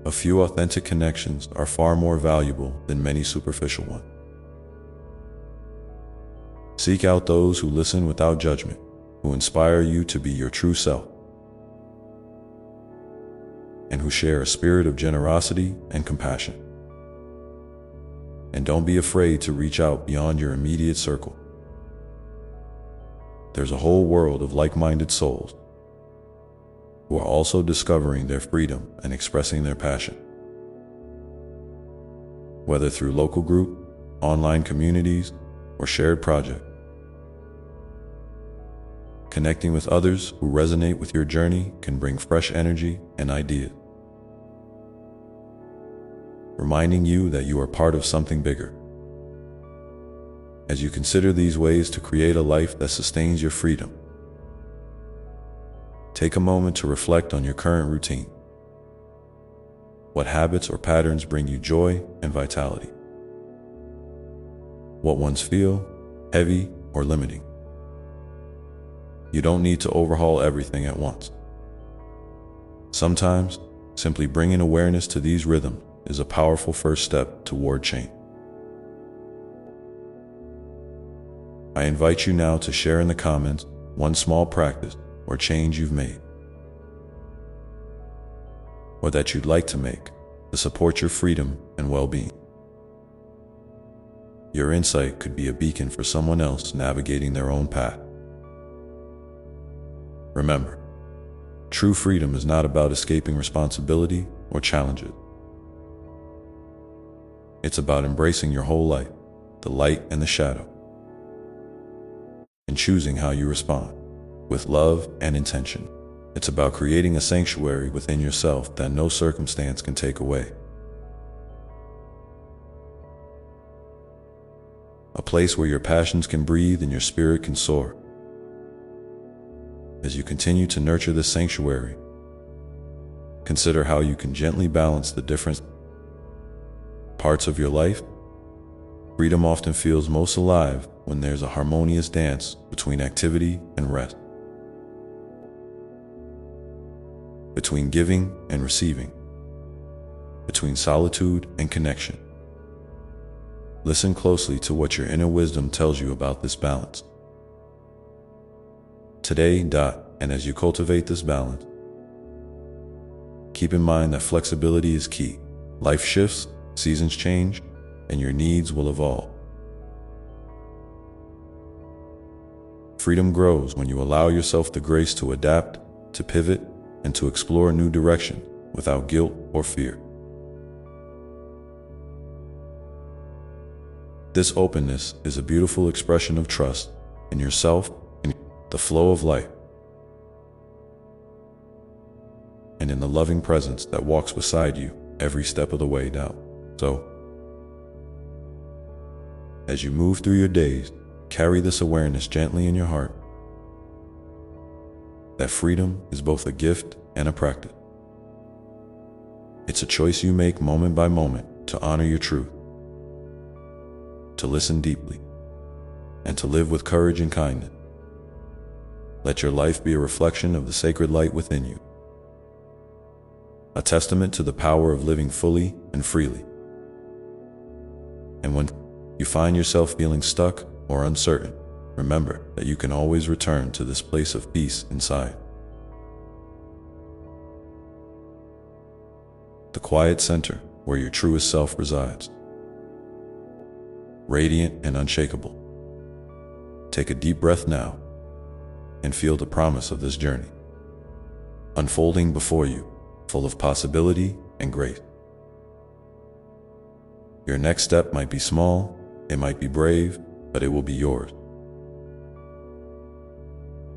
A few authentic connections are far more valuable than many superficial ones. Seek out those who listen without judgment, who inspire you to be your true self, and who share a spirit of generosity and compassion. And don't be afraid to reach out beyond your immediate circle. There's a whole world of like-minded souls who are also discovering their freedom and expressing their passion. Whether through local group, online communities, or shared projects, connecting with others who resonate with your journey can bring fresh energy and ideas, reminding you that you are part of something bigger. As you consider these ways to create a life that sustains your freedom, take a moment to reflect on your current routine. What habits or patterns bring you joy and vitality? What ones feel heavy or limiting? You don't need to overhaul everything at once. Sometimes, simply bringing awareness to these rhythms is a powerful first step toward change. I invite you now to share in the comments one small practice or change you've made, or that you'd like to make, to support your freedom and well-being. Your insight could be a beacon for someone else navigating their own path. Remember, true freedom is not about escaping responsibility or challenges. It's about embracing your whole life, the light and the shadow, and choosing how you respond, with love and intention. It's about creating a sanctuary within yourself that no circumstance can take away. A place where your passions can breathe and your spirit can soar. As you continue to nurture this sanctuary, consider how you can gently balance the different parts of your life. Freedom often feels most alive when there's a harmonious dance between activity and rest, between giving and receiving, between solitude and connection. Listen closely to what your inner wisdom tells you about this balance. Today, and as you cultivate this balance, keep in mind that flexibility is key. Life shifts, seasons change, and your needs will evolve. Freedom grows when you allow yourself the grace to adapt, to pivot, and to explore a new direction without guilt or fear. This openness is a beautiful expression of trust in yourself and the flow of life, and in the loving presence that walks beside you every step of the way down. So, as you move through your days, carry this awareness gently in your heart that freedom is both a gift and a practice. It's a choice you make moment by moment to honor your truth, to listen deeply, and to live with courage and kindness. Let your life be a reflection of the sacred light within you, a testament to the power of living fully and freely. And when you find yourself feeling stuck or uncertain, remember that you can always return to this place of peace inside. The quiet center where your truest self resides, radiant and unshakable. Take a deep breath now and feel the promise of this journey unfolding before you, full of possibility and grace. Your next step might be small, it might be brave, but it will be yours.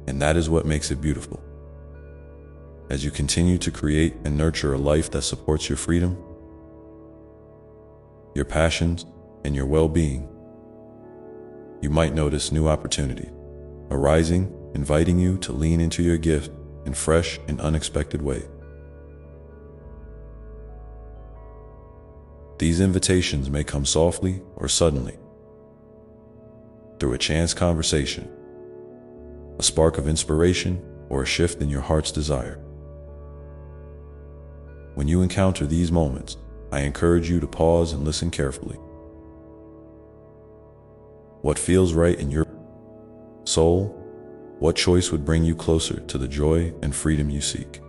And that is what makes it beautiful. As you continue to create and nurture a life that supports your freedom, your passions, and your well-being, you might notice new opportunities arising, inviting you to lean into your gift in fresh and unexpected ways. These invitations may come softly or suddenly, through a chance conversation, a spark of inspiration, or a shift in your heart's desire. When you encounter these moments, I encourage you to pause and listen carefully. What feels right in your soul? What choice would bring you closer to the joy and freedom you seek?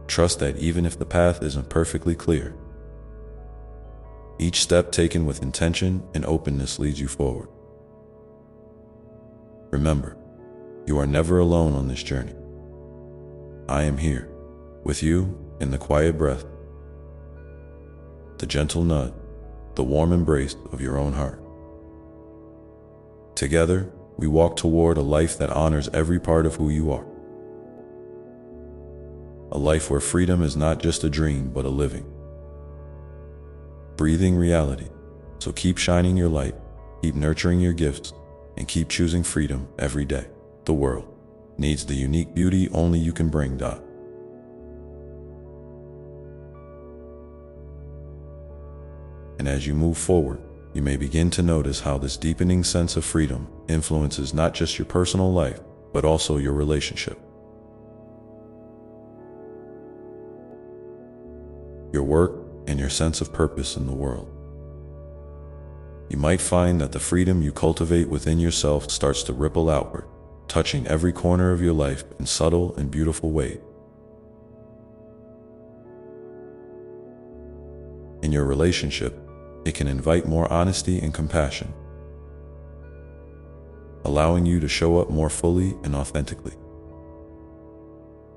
Trust that even if the path isn't perfectly clear, each step taken with intention and openness leads you forward. Remember, you are never alone on this journey. I am here, with you in the quiet breath, the gentle nudge, the warm embrace of your own heart. Together, we walk toward a life that honors every part of who you are. A life where freedom is not just a dream, but a living, breathing reality. So keep shining your light, keep nurturing your gifts, and keep choosing freedom every day. The world needs the unique beauty only you can bring, Dot. And as you move forward, you may begin to notice how this deepening sense of freedom influences not just your personal life, but also your relationship, your work, and your sense of purpose in the world. You might find that the freedom you cultivate within yourself starts to ripple outward, touching every corner of your life in subtle and beautiful ways. In your relationship, it can invite more honesty and compassion, allowing you to show up more fully and authentically.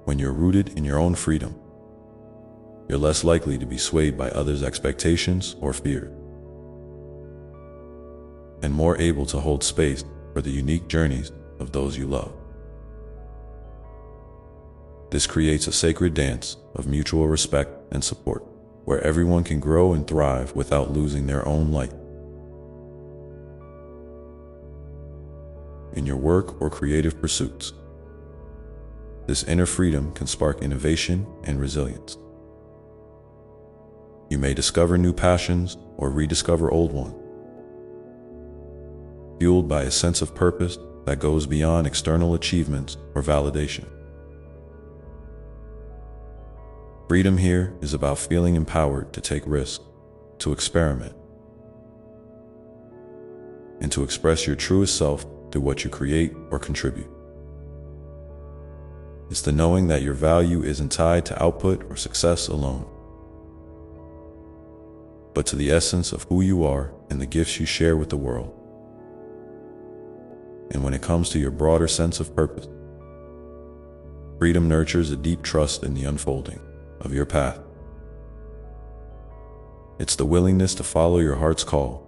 When you're rooted in your own freedom, you're less likely to be swayed by others' expectations or fear, and more able to hold space for the unique journeys of those you love. This creates a sacred dance of mutual respect and support, where everyone can grow and thrive without losing their own light. In your work or creative pursuits, this inner freedom can spark innovation and resilience. You may discover new passions or rediscover old ones, fueled by a sense of purpose that goes beyond external achievements or validation. Freedom here is about feeling empowered to take risks, to experiment, and to express your truest self through what you create or contribute. It's the knowing that your value isn't tied to output or success alone, but to the essence of who you are and the gifts you share with the world. And when it comes to your broader sense of purpose, freedom nurtures a deep trust in the unfolding of your path. It's the willingness to follow your heart's call,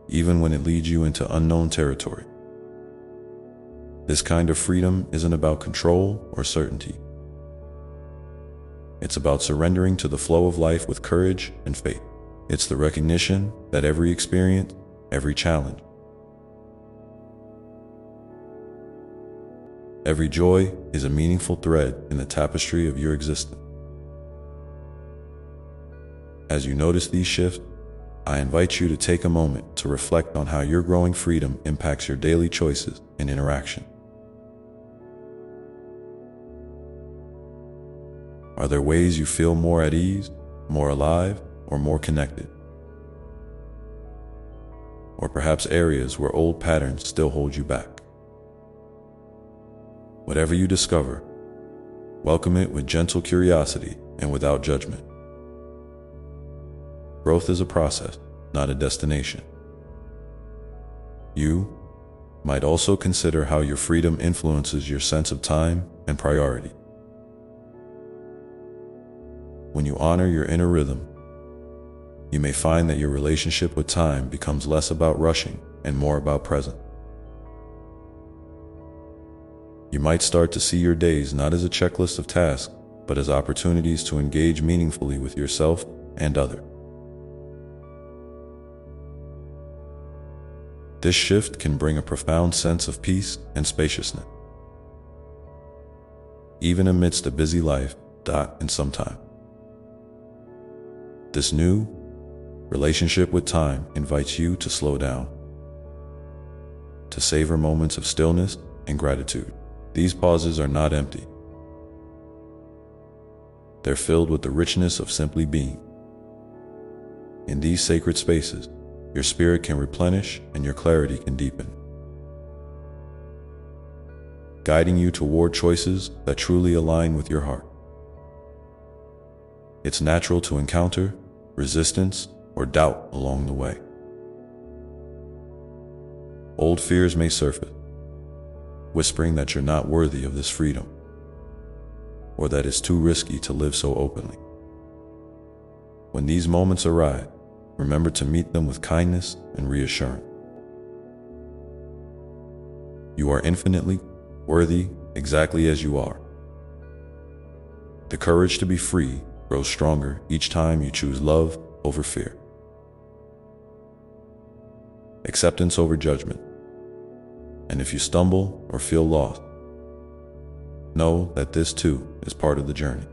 even when it leads you into unknown territory. This kind of freedom isn't about control or certainty. It's about surrendering to the flow of life with courage and faith. It's the recognition that every experience, every challenge, every joy is a meaningful thread in the tapestry of your existence. As you notice these shifts, I invite you to take a moment to reflect on how your growing freedom impacts your daily choices and interaction. Are there ways you feel more at ease, more alive, or more connected? Or perhaps areas where old patterns still hold you back? Whatever you discover, welcome it with gentle curiosity and without judgment. Growth is a process, not a destination. You might also consider how your freedom influences your sense of time and priority. When you honor your inner rhythm, you may find that your relationship with time becomes less about rushing and more about presence. You might start to see your days not as a checklist of tasks, but as opportunities to engage meaningfully with yourself and others. This shift can bring a profound sense of peace and spaciousness, even amidst a busy life, and some time. This new relationship with time invites you to slow down, to savor moments of stillness and gratitude. These pauses are not empty. They're filled with the richness of simply being. In these sacred spaces, your spirit can replenish and your clarity can deepen, guiding you toward choices that truly align with your heart. It's natural to encounter resistance or doubt along the way. Old fears may surface, whispering that you're not worthy of this freedom, or that it's too risky to live so openly. When these moments arrive, remember to meet them with kindness and reassurance. You are infinitely worthy exactly as you are. The courage to be free grows stronger each time you choose love over fear, acceptance over judgment. And if you stumble or feel lost, know that this too is part of the journey.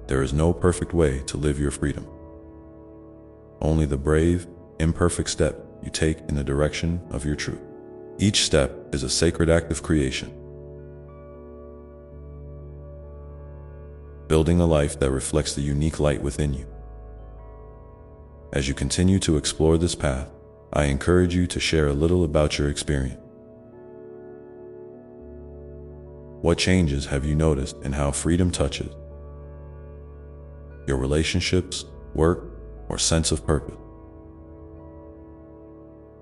There is no perfect way to live your freedom. Only the brave, imperfect step you take in the direction of your truth. Each step is a sacred act of creation, building a life that reflects the unique light within you. As you continue to explore this path, I encourage you to share a little about your experience. What changes have you noticed in how freedom touches your relationships, work, or sense of purpose?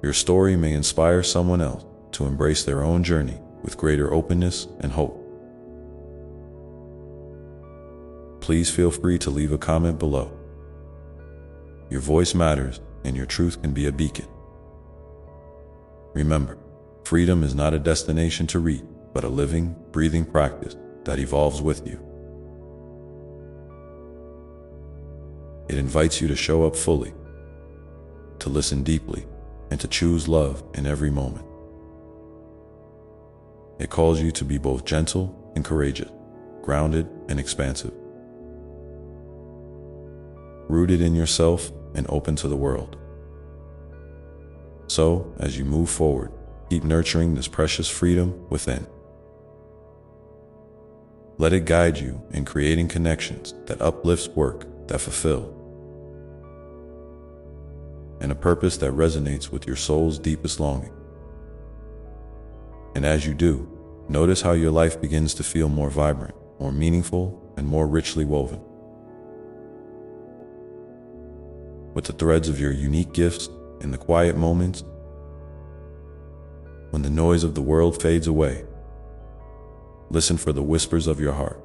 Your story may inspire someone else to embrace their own journey with greater openness and hope. Please feel free to leave a comment below. Your voice matters, and your truth can be a beacon. Remember, freedom is not a destination to reach, but a living, breathing practice that evolves with you. It invites you to show up fully, to listen deeply, and to choose love in every moment. It calls you to be both gentle and courageous, grounded and expansive, rooted in yourself and open to the world. So, as you move forward, keep nurturing this precious freedom within. Let it guide you in creating connections that uplifts, work that fulfill, and a purpose that resonates with your soul's deepest longing. And as you do, notice how your life begins to feel more vibrant, more meaningful, and more richly woven with the threads of your unique gifts. In the quiet moments, when the noise of the world fades away, listen for the whispers of your heart.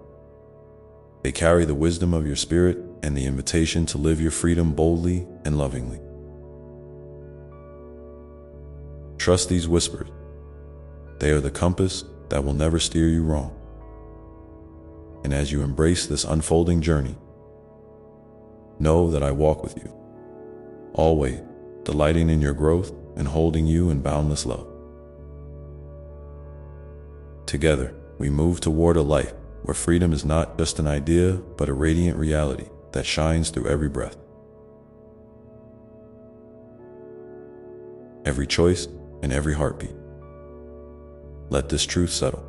They carry the wisdom of your spirit and the invitation to live your freedom boldly and lovingly. Trust these whispers. They are the compass that will never steer you wrong. And as you embrace this unfolding journey, know that I walk with you, always delighting in your growth and holding you in boundless love. Together, we move toward a life where freedom is not just an idea, but a radiant reality that shines through every breath, every choice, and every heartbeat. Let this truth settle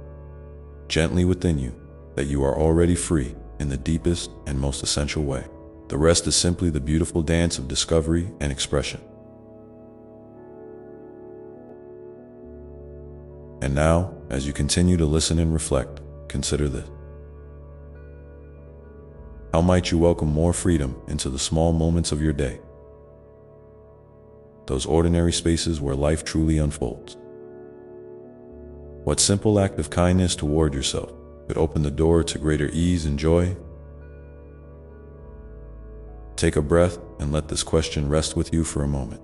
gently within you that you are already free in the deepest and most essential way. The rest is simply the beautiful dance of discovery and expression. And now, as you continue to listen and reflect, consider this. How might you welcome more freedom into the small moments of your day? Those ordinary spaces where life truly unfolds. What simple act of kindness toward yourself could open the door to greater ease and joy? Take a breath and let this question rest with you for a moment.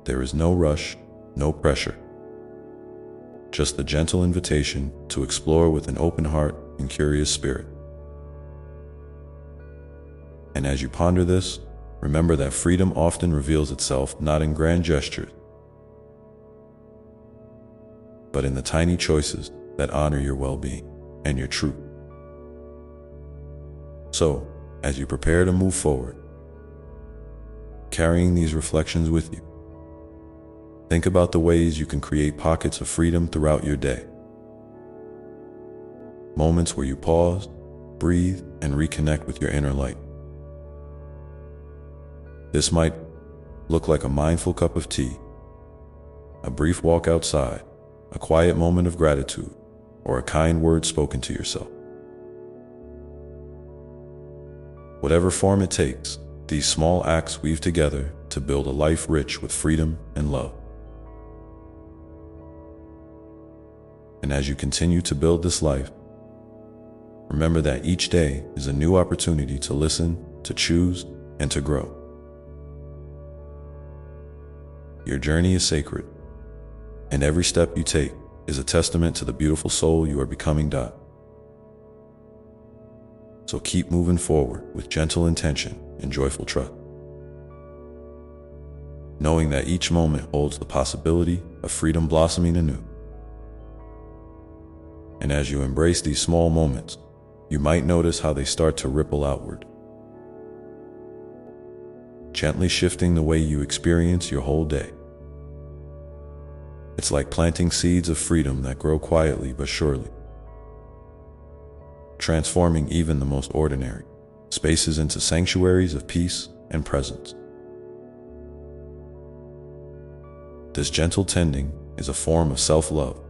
There is no rush, no pressure, just the gentle invitation to explore with an open heart and curious spirit. And as you ponder this, remember that freedom often reveals itself not in grand gestures, but in the tiny choices that honor your well-being and your truth. So, as you prepare to move forward, carrying these reflections with you, think about the ways you can create pockets of freedom throughout your day. Moments where you pause, breathe, and reconnect with your inner light. This might look like a mindful cup of tea, a brief walk outside, a quiet moment of gratitude, or a kind word spoken to yourself. Whatever form it takes, these small acts weave together to build a life rich with freedom and love. And as you continue to build this life, remember that each day is a new opportunity to listen, to choose, and to grow. Your journey is sacred, and every step you take is a testament to the beautiful soul you are becoming. So keep moving forward with gentle intention and joyful trust, knowing that each moment holds the possibility of freedom blossoming anew. And as you embrace these small moments, you might notice how they start to ripple outward, gently shifting the way you experience your whole day. It's like planting seeds of freedom that grow quietly but surely, transforming even the most ordinary spaces into sanctuaries of peace and presence. This gentle tending is a form of self-love,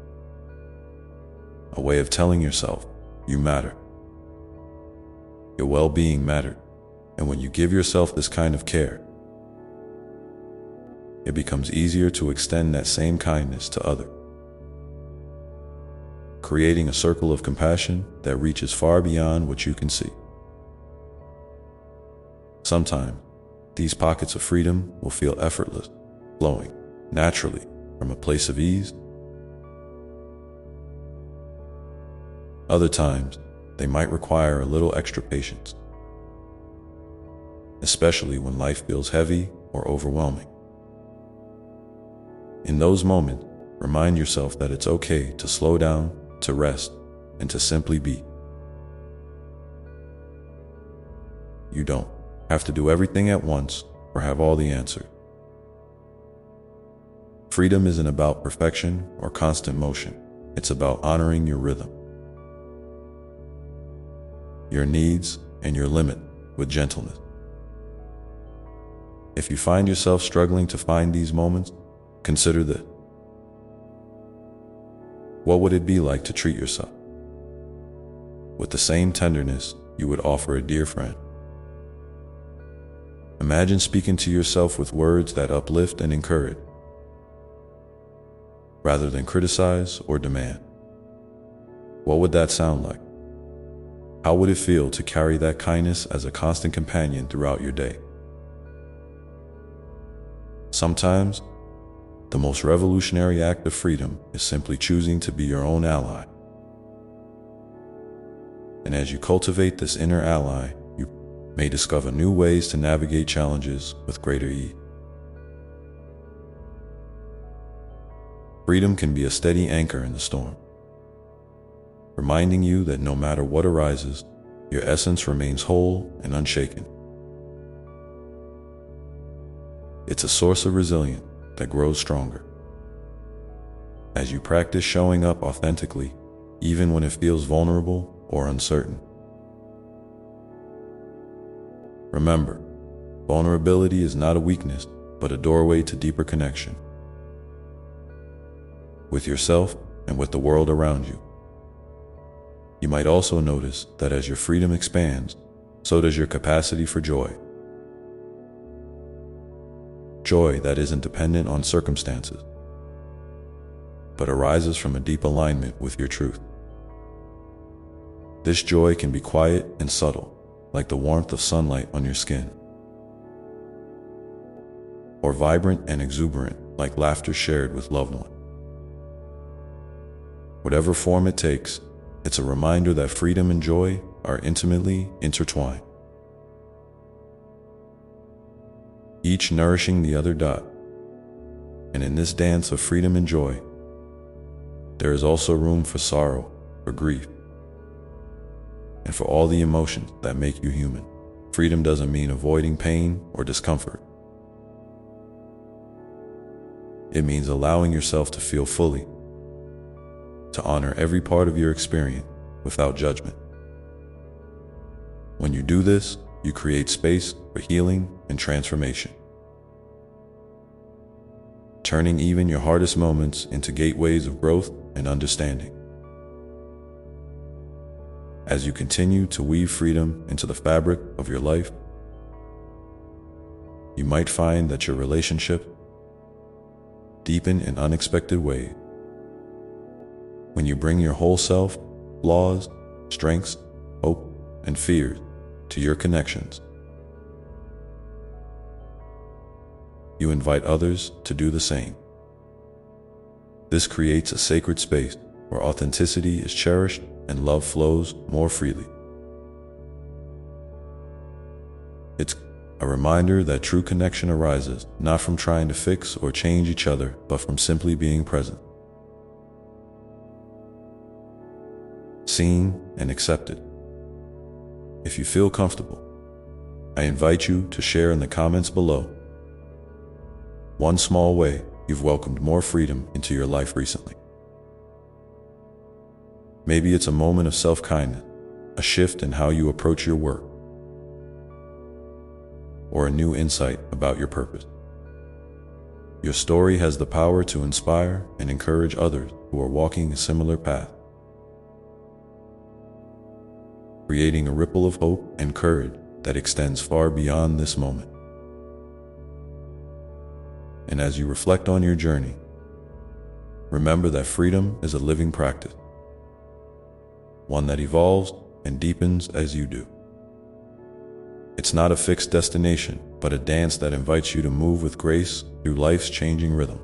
a way of telling yourself you matter. Your well-being matters, and when you give yourself this kind of care, it becomes easier to extend that same kindness to others, creating a circle of compassion that reaches far beyond what you can see. Sometimes, these pockets of freedom will feel effortless, flowing naturally from a place of ease. Other times, they might require a little extra patience, especially when life feels heavy or overwhelming. In those moments, remind yourself that it's okay to slow down, to rest, and to simply be. You don't have to do everything at once or have all the answers. Freedom isn't about perfection or constant motion. It's about honoring your rhythm, your needs, and your limit with gentleness. If you find yourself struggling to find these moments, consider this. What would it be like to treat yourself with the same tenderness you would offer a dear friend? Imagine speaking to yourself with words that uplift and encourage, rather than criticize or demand. What would that sound like? How would it feel to carry that kindness as a constant companion throughout your day? Sometimes, the most revolutionary act of freedom is simply choosing to be your own ally. And as you cultivate this inner ally, you may discover new ways to navigate challenges with greater ease. Freedom can be a steady anchor in the storm, reminding you that no matter what arises, your essence remains whole and unshaken. It's a source of resilience that grows stronger as you practice showing up authentically, even when it feels vulnerable or uncertain. Remember, vulnerability is not a weakness, but a doorway to deeper connection with yourself and with the world around you. You might also notice that as your freedom expands, so does your capacity for joy. Joy that isn't dependent on circumstances, but arises from a deep alignment with your truth. This joy can be quiet and subtle, like the warmth of sunlight on your skin, or vibrant and exuberant, like laughter shared with loved ones. Whatever form it takes, it's a reminder that freedom and joy are intimately intertwined, each nourishing the other. And in this dance of freedom and joy, there is also room for sorrow, for grief, and for all the emotions that make you human. Freedom doesn't mean avoiding pain or discomfort. It means allowing yourself to feel fully, to honor every part of your experience without judgment. When you do this, you create space for healing and transformation, turning even your hardest moments into gateways of growth and understanding. As you continue to weave freedom into the fabric of your life, you might find that your relationships deepen in unexpected ways. When you bring your whole self, flaws, strengths, hope, and fears to your connections, you invite others to do the same. This creates a sacred space where authenticity is cherished and love flows more freely. It's a reminder that true connection arises not from trying to fix or change each other, but from simply being present, seen and accepted. If you feel comfortable, I invite you to share in the comments below one small way you've welcomed more freedom into your life recently. Maybe it's a moment of self-kindness, a shift in how you approach your work, or a new insight about your purpose. Your story has the power to inspire and encourage others who are walking a similar path, creating a ripple of hope and courage that extends far beyond this moment. And as you reflect on your journey, remember that freedom is a living practice, one that evolves and deepens as you do. It's not a fixed destination, but a dance that invites you to move with grace through life's changing rhythm.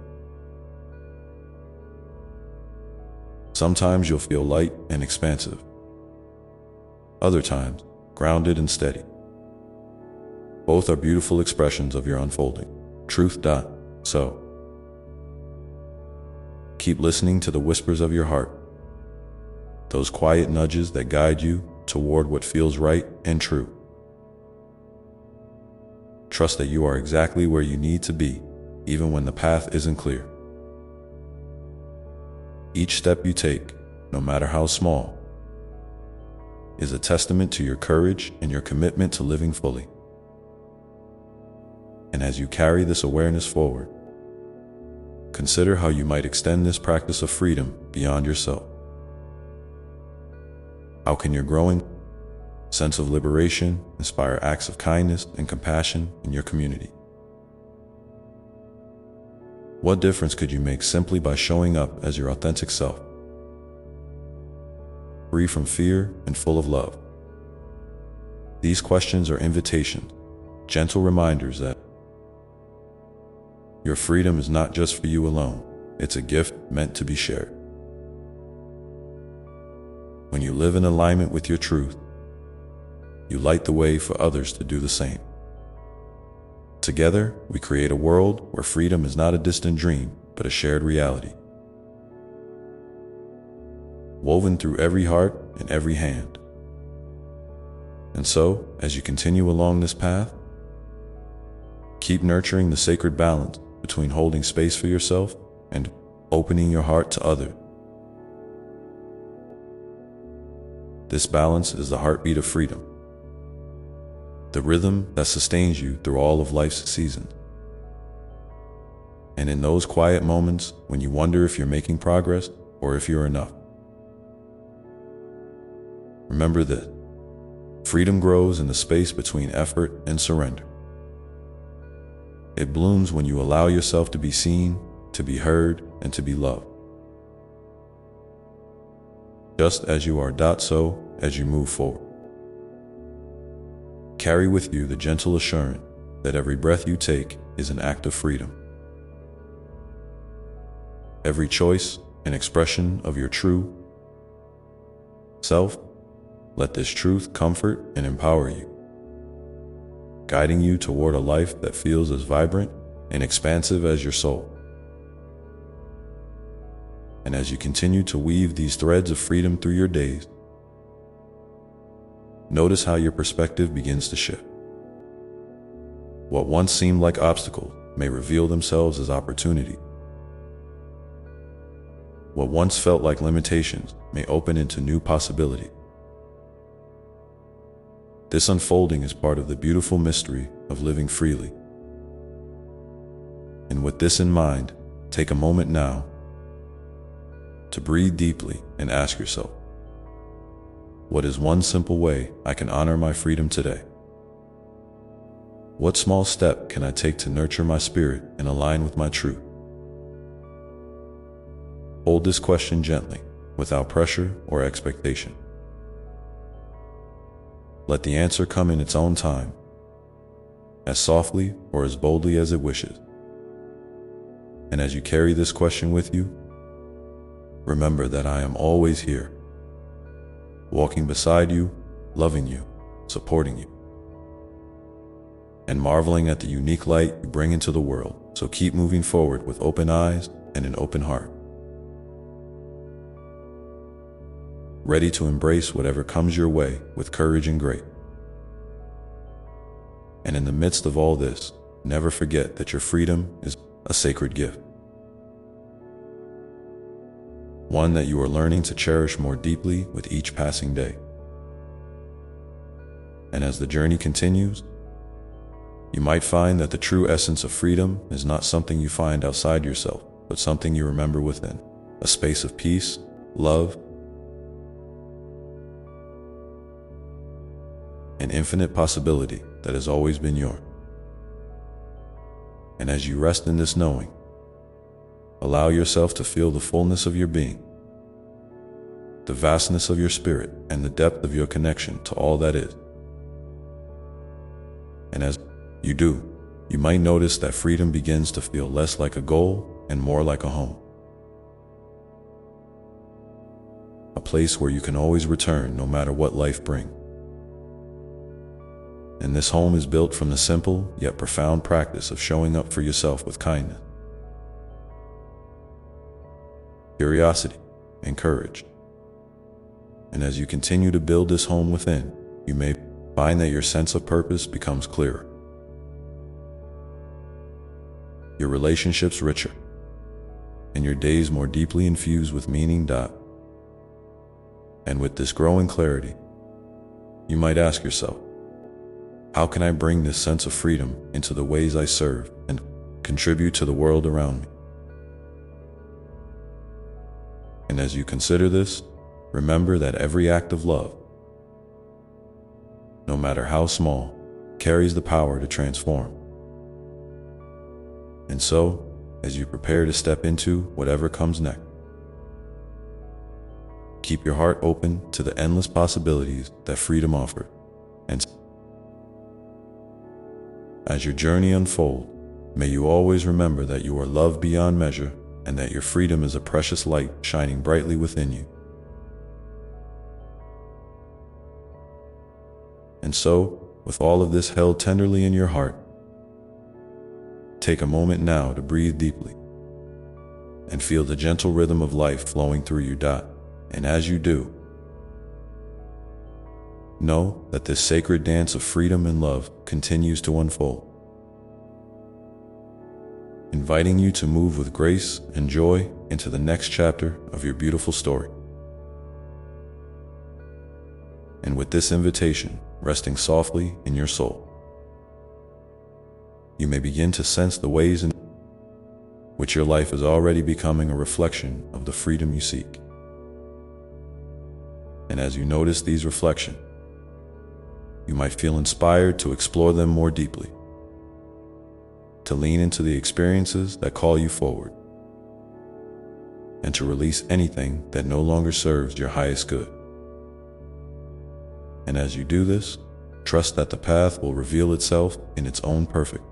Sometimes you'll feel light and expansive. Other times, grounded and steady. Both are beautiful expressions of your unfolding truth. So, keep listening to the whispers of your heart, those quiet nudges that guide you toward what feels right and true. Trust that you are exactly where you need to be, even when the path isn't clear. Each step you take, no matter how small, is a testament to your courage and your commitment to living fully. And as you carry this awareness forward, consider how you might extend this practice of freedom beyond yourself. How can your growing sense of liberation inspire acts of kindness and compassion in your community? What difference could you make simply by showing up as your authentic self, free from fear and full of love? These questions are invitations, gentle reminders that your freedom is not just for you alone. It's a gift meant to be shared. When you live in alignment with your truth, you light the way for others to do the same. Together, we create a world where freedom is not a distant dream, but a shared reality, woven through every heart and every hand. And so, as you continue along this path, keep nurturing the sacred balance between holding space for yourself and opening your heart to others. This balance is the heartbeat of freedom, the rhythm that sustains you through all of life's seasons. And in those quiet moments when you wonder if you're making progress or if you're enough, remember that freedom grows in the space between effort and surrender. It blooms when you allow yourself to be seen, to be heard, and to be loved. Just as you are, so as you move forward. Carry with you the gentle assurance that every breath you take is an act of freedom. Every choice an expression of your true self. Let this truth comfort and empower you, guiding you toward a life that feels as vibrant and expansive as your soul. And as you continue to weave these threads of freedom through your days, notice how your perspective begins to shift. What once seemed like obstacles may reveal themselves as opportunity. What once felt like limitations may open into new possibilities. This unfolding is part of the beautiful mystery of living freely. And with this in mind, take a moment now to breathe deeply and ask yourself, what is one simple way I can honor my freedom today? What small step can I take to nurture my spirit and align with my truth? Hold this question gently, without pressure or expectation. Let the answer come in its own time, as softly or as boldly as it wishes. And as you carry this question with you, remember that I am always here, walking beside you, loving you, supporting you, and marveling at the unique light you bring into the world. So keep moving forward with open eyes and an open heart, ready to embrace whatever comes your way with courage and grace. And in the midst of all this, never forget that your freedom is a sacred gift, one that you are learning to cherish more deeply with each passing day. And as the journey continues, you might find that the true essence of freedom is not something you find outside yourself, but something you remember within, a space of peace, love, an infinite possibility that has always been yours. And as you rest in this knowing, allow yourself to feel the fullness of your being, the vastness of your spirit, and the depth of your connection to all that is. And as you do, you might notice that freedom begins to feel less like a goal and more like a home, a place where you can always return no matter what life brings. And this home is built from the simple yet profound practice of showing up for yourself with kindness, curiosity, and courage. And as you continue to build this home within, you may find that your sense of purpose becomes clearer, your relationships richer, and your days more deeply infused with meaning. And with this growing clarity, you might ask yourself, how can I bring this sense of freedom into the ways I serve and contribute to the world around me? And as you consider this, remember that every act of love, no matter how small, carries the power to transform. And so, as you prepare to step into whatever comes next, keep your heart open to the endless possibilities that freedom offers, and As your journey unfolds, may you always remember that you are loved beyond measure and that your freedom is a precious light shining brightly within you. And so, with all of this held tenderly in your heart, take a moment now to breathe deeply and feel the gentle rhythm of life flowing through you. And as you do, know that this sacred dance of freedom and love continues to unfold, inviting you to move with grace and joy into the next chapter of your beautiful story. And with this invitation resting softly in your soul, you may begin to sense the ways in which your life is already becoming a reflection of the freedom you seek. And as you notice these reflections, you might feel inspired to explore them more deeply, to lean into the experiences that call you forward, and to release anything that no longer serves your highest good. And as you do this, trust that the path will reveal itself in its own perfect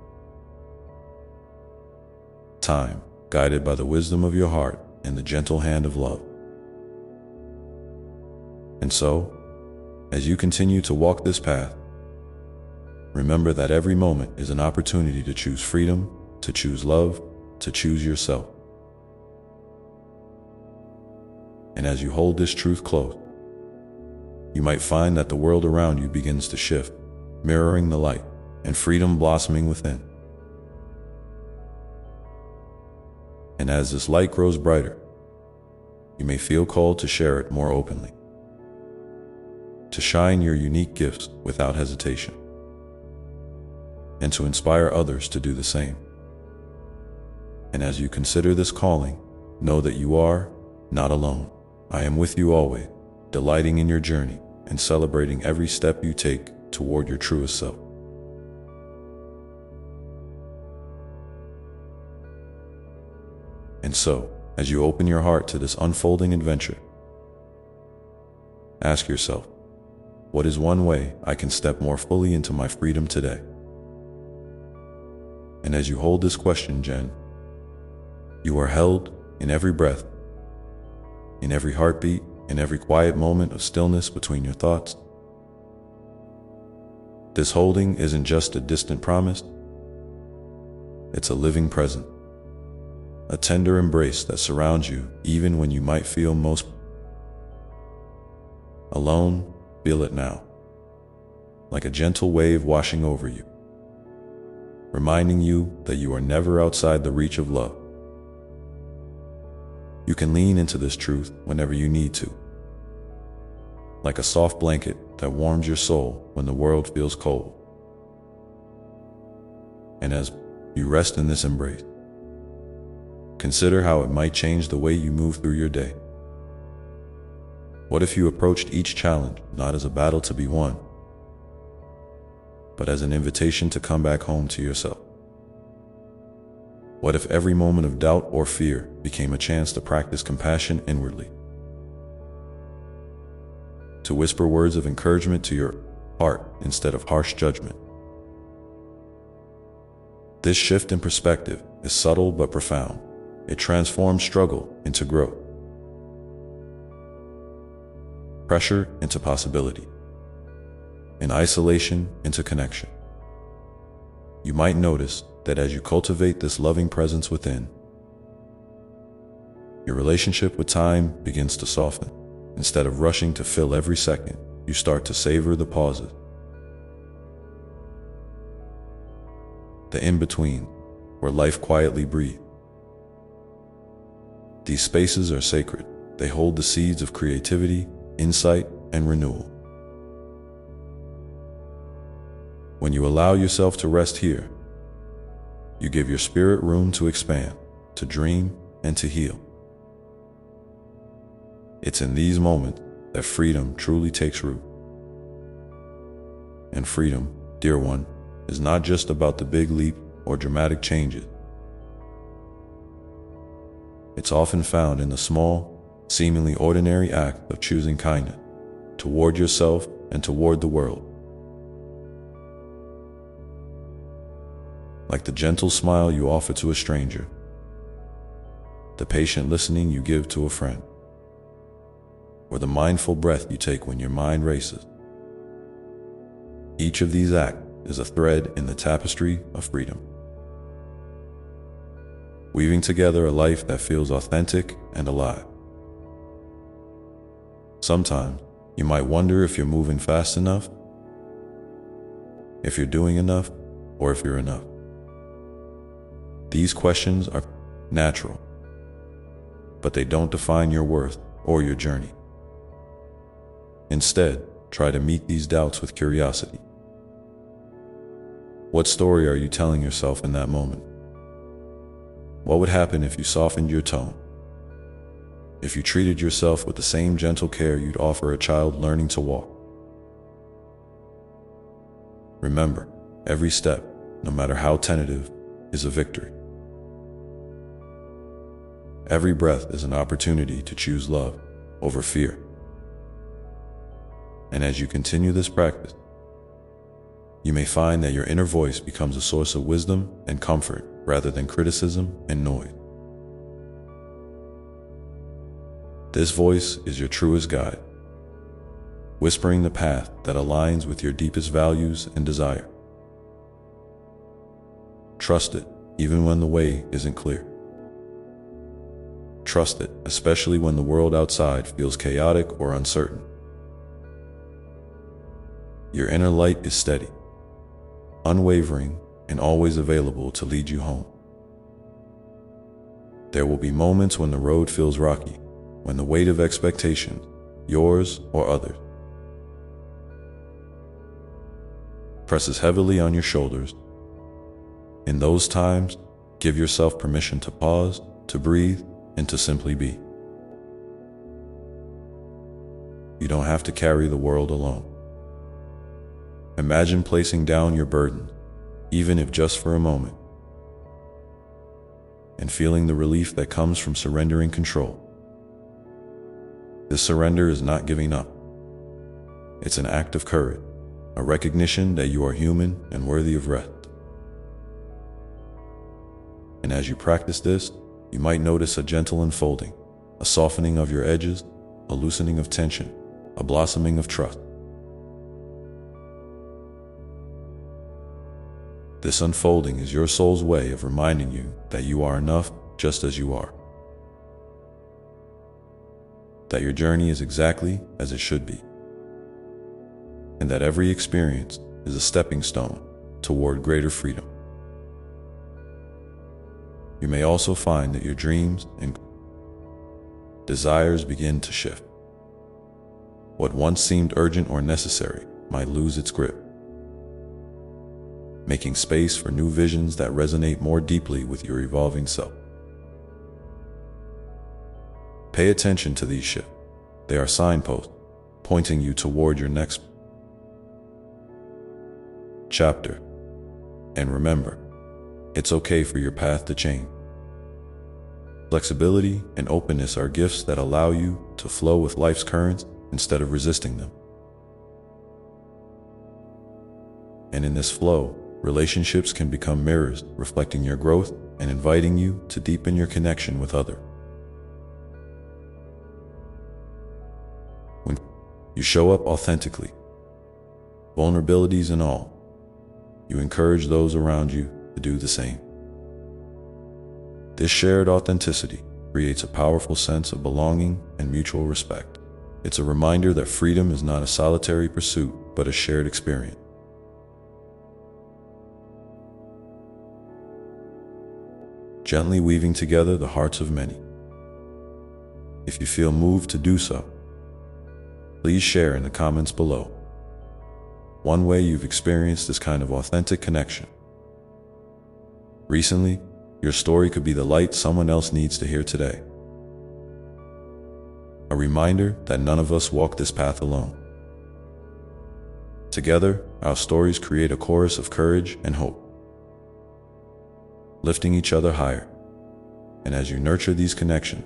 time, guided by the wisdom of your heart and the gentle hand of love. And so, as you continue to walk this path, remember that every moment is an opportunity to choose freedom, to choose love, to choose yourself. And as you hold this truth close, you might find that the world around you begins to shift, mirroring the light and freedom blossoming within. And as this light grows brighter, you may feel called to share it more openly, to shine your unique gifts without hesitation, and to inspire others to do the same. And as you consider this calling, know that you are not alone. I am with you always, delighting in your journey and celebrating every step you take toward your truest self. And so, as you open your heart to this unfolding adventure, ask yourself, what is one way I can step more fully into my freedom today? And as you hold this question, you are held in every breath, in every heartbeat, in every quiet moment of stillness between your thoughts. This holding isn't just a distant promise, it's a living presence, a tender embrace that surrounds you even when you might feel most alone. Feel it now, like a gentle wave washing over you, reminding you that you are never outside the reach of love. You can lean into this truth whenever you need to, like a soft blanket that warms your soul when the world feels cold. And as you rest in this embrace, consider how it might change the way you move through your day. What if you approached each challenge not as a battle to be won, but as an invitation to come back home to yourself? What if every moment of doubt or fear became a chance to practice compassion inwardly, to whisper words of encouragement to your heart instead of harsh judgment? This shift in perspective is subtle but profound. It transforms struggle into growth, pressure into possibility, and isolation into connection. You might notice that as you cultivate this loving presence within, your relationship with time begins to soften. Instead of rushing to fill every second, you start to savor the pauses, the in-between, where life quietly breathes. These spaces are sacred. They hold the seeds of creativity, insight, and renewal. When you allow yourself to rest here, you give your spirit room to expand, to dream, and to heal. It's in these moments that freedom truly takes root. And freedom, dear one, is not just about the big leap or dramatic changes. It's often found in the small, seemingly ordinary act of choosing kindness toward yourself and toward the world. like the gentle smile you offer to a stranger, the patient listening you give to a friend, or the mindful breath you take when your mind races. Each of these acts is a thread in the tapestry of freedom, weaving together a life that feels authentic and alive. Sometimes you might wonder if you're moving fast enough, if you're doing enough, or if you're enough. These questions are natural, but they don't define your worth or your journey. Instead, try to meet these doubts with curiosity. What story are you telling yourself in that moment? What would happen if you softened your tone? If you treated yourself with the same gentle care you'd offer a child learning to walk? Remember, every step, no matter how tentative, is a victory. Every breath is an opportunity to choose love over fear. And as you continue this practice, you may find that your inner voice becomes a source of wisdom and comfort rather than criticism and noise. This voice is your truest guide, whispering the path that aligns with your deepest values and desire. Trust it, even when the way isn't clear. Trust it, especially when the world outside feels chaotic or uncertain. Your inner light is steady, unwavering, and always available to lead you home. There will be moments when the road feels rocky, when the weight of expectations, yours or others, presses heavily on your shoulders. In those times, give yourself permission to pause, to breathe, and to simply be. You don't have to carry the world alone. Imagine placing down your burden, even if just for a moment, and feeling the relief that comes from surrendering control. This surrender is not giving up. It's an act of courage, a recognition that you are human and worthy of rest. And as you practice this, you might notice a gentle unfolding, a softening of your edges, a loosening of tension, a blossoming of trust. This unfolding is your soul's way of reminding you that you are enough just as you are, that your journey is exactly as it should be, and that every experience is a stepping stone toward greater freedom. You may also find that your dreams and desires begin to shift. What once seemed urgent or necessary might lose its grip, making space for new visions that resonate more deeply with your evolving self. Pay attention to these shifts. They are signposts pointing you toward your next chapter. And remember, it's okay for your path to change. Flexibility and openness are gifts that allow you to flow with life's currents instead of resisting them. And in this flow, relationships can become mirrors, reflecting your growth and inviting you to deepen your connection with others. When you show up authentically, vulnerabilities and all, you encourage those around you to do the same. This shared authenticity creates a powerful sense of belonging and mutual respect. It's a reminder that freedom is not a solitary pursuit, but a shared experience. Gently weaving together the hearts of many. If you feel moved to do so, please share in the comments below one way you've experienced this kind of authentic connection. Recently, your story could be the light someone else needs to hear today. A reminder that none of us walk this path alone. Together, our stories create a chorus of courage and hope, lifting each other higher. And as you nurture these connections,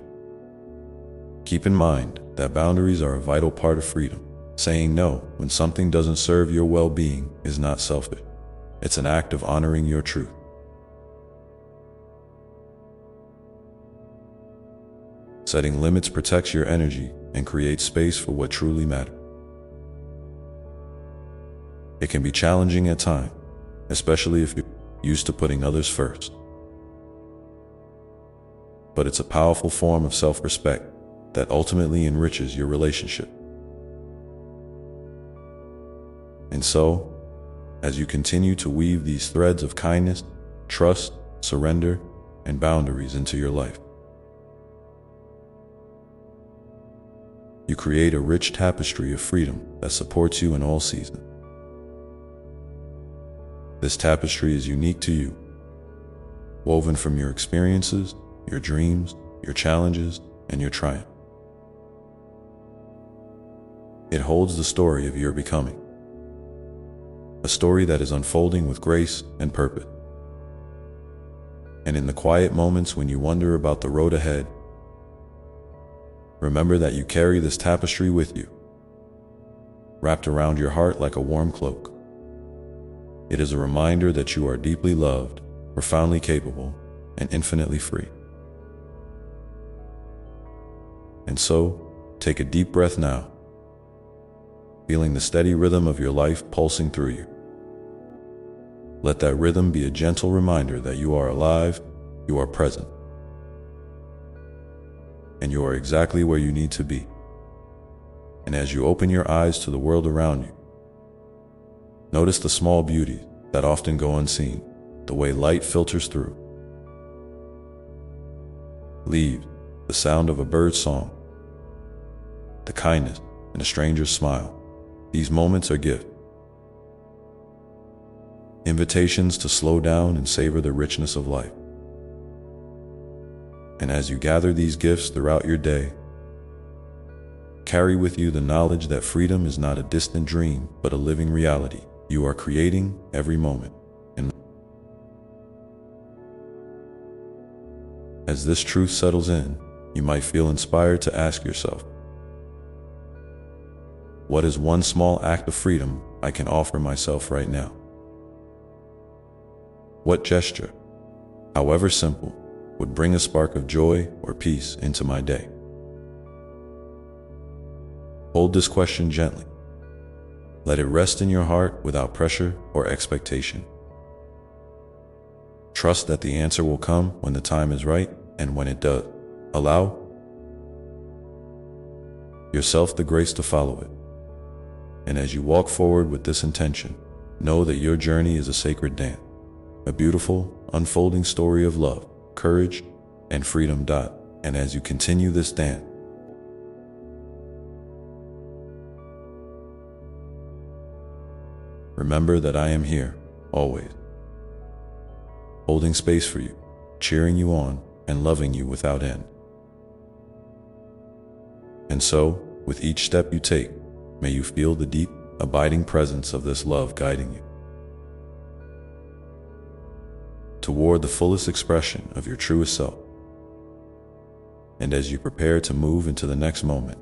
keep in mind that boundaries are a vital part of freedom. Saying no when something doesn't serve your well-being is not selfish. It's an act of honoring your truth. Setting limits protects your energy and creates space for what truly matters. It can be challenging at times, especially if you're used to putting others first. But it's a powerful form of self-respect that ultimately enriches your relationship. And so, as you continue to weave these threads of kindness, trust, surrender, and boundaries into your life, you create a rich tapestry of freedom that supports you in all seasons. This tapestry is unique to you, woven from your experiences, your dreams, your challenges, and your triumph. It holds the story of your becoming, a story that is unfolding with grace and purpose. And in the quiet moments when you wonder about the road ahead, remember that you carry this tapestry with you, wrapped around your heart like a warm cloak. It is a reminder that you are deeply loved, profoundly capable, and infinitely free. And so, take a deep breath now, feeling the steady rhythm of your life pulsing through you. Let that rhythm be a gentle reminder that you are alive, you are present, and you are exactly where you need to be. And as you open your eyes to the world around you, notice the small beauties that often go unseen, the way light filters through leaves, the sound of a bird's song, the kindness in a stranger's smile. These moments are gifts, invitations to slow down and savor the richness of life. And as you gather these gifts throughout your day, carry with you the knowledge that freedom is not a distant dream, but a living reality you are creating every moment. And as this truth settles in, you might feel inspired to ask yourself, what is one small act of freedom I can offer myself right now? What gesture, however simple, would bring a spark of joy or peace into my day? Hold this question gently. Let it rest in your heart without pressure or expectation. Trust that the answer will come when the time is right, and when it does, allow yourself the grace to follow it. And as you walk forward with this intention, know that your journey is a sacred dance, a beautiful, unfolding story of love, courage, and freedom. And as you continue this dance, remember that I am here, always, holding space for you, cheering you on, and loving you without end. And so, with each step you take, may you feel the deep, abiding presence of this love guiding you toward the fullest expression of your truest self. And as you prepare to move into the next moment,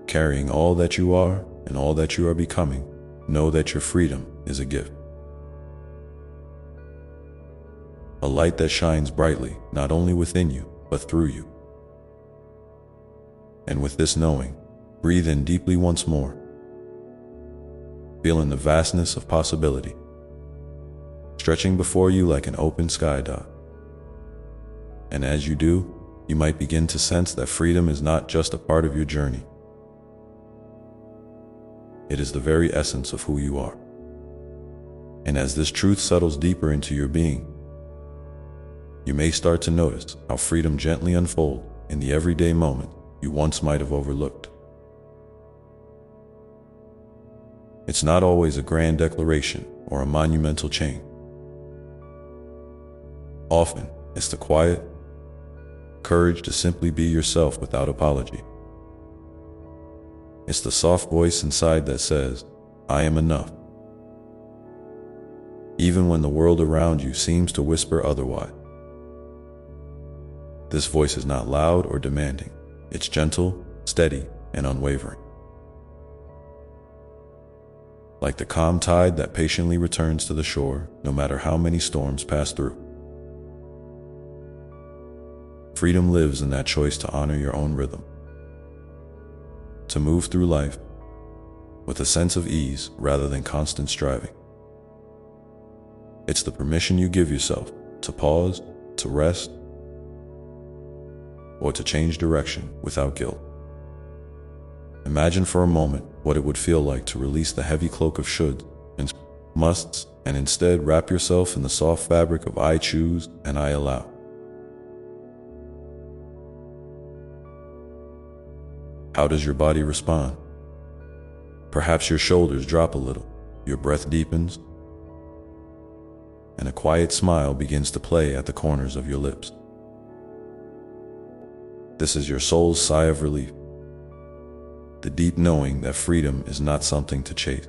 carrying all that you are and all that you are becoming, know that your freedom is a gift. A light that shines brightly not only within you, but through you. And with this knowing, breathe in deeply once more, feeling the vastness of possibility stretching before you like an open sky. And as you do, you might begin to sense that freedom is not just a part of your journey. It is the very essence of who you are. And as this truth settles deeper into your being, you may start to notice how freedom gently unfolds in the everyday moment you once might have overlooked. It's not always a grand declaration or a monumental change. Often, it's the quiet courage to simply be yourself without apology. It's the soft voice inside that says, I am enough, even when the world around you seems to whisper otherwise. This voice is not loud or demanding. It's gentle, steady, and unwavering. Like the calm tide that patiently returns to the shore, no matter how many storms pass through. Freedom lives in that choice to honor your own rhythm, to move through life with a sense of ease rather than constant striving. It's the permission you give yourself to pause, to rest, or to change direction without guilt. Imagine for a moment what it would feel like to release the heavy cloak of shoulds and musts and instead wrap yourself in the soft fabric of I choose and I allow. How does your body respond? Perhaps your shoulders drop a little, your breath deepens, and a quiet smile begins to play at the corners of your lips. This is your soul's sigh of relief, the deep knowing that freedom is not something to chase.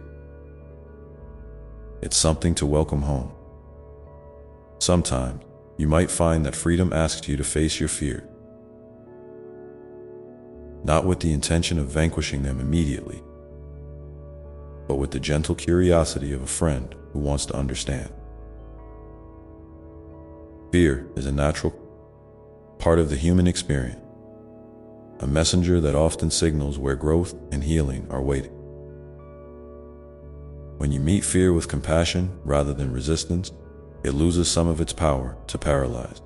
It's something to welcome home. Sometimes, you might find that freedom asks you to face your fears, not with the intention of vanquishing them immediately, but with the gentle curiosity of a friend who wants to understand. Fear is a natural part of the human experience, a messenger that often signals where growth and healing are waiting. When you meet fear with compassion rather than resistance, it loses some of its power to paralyze.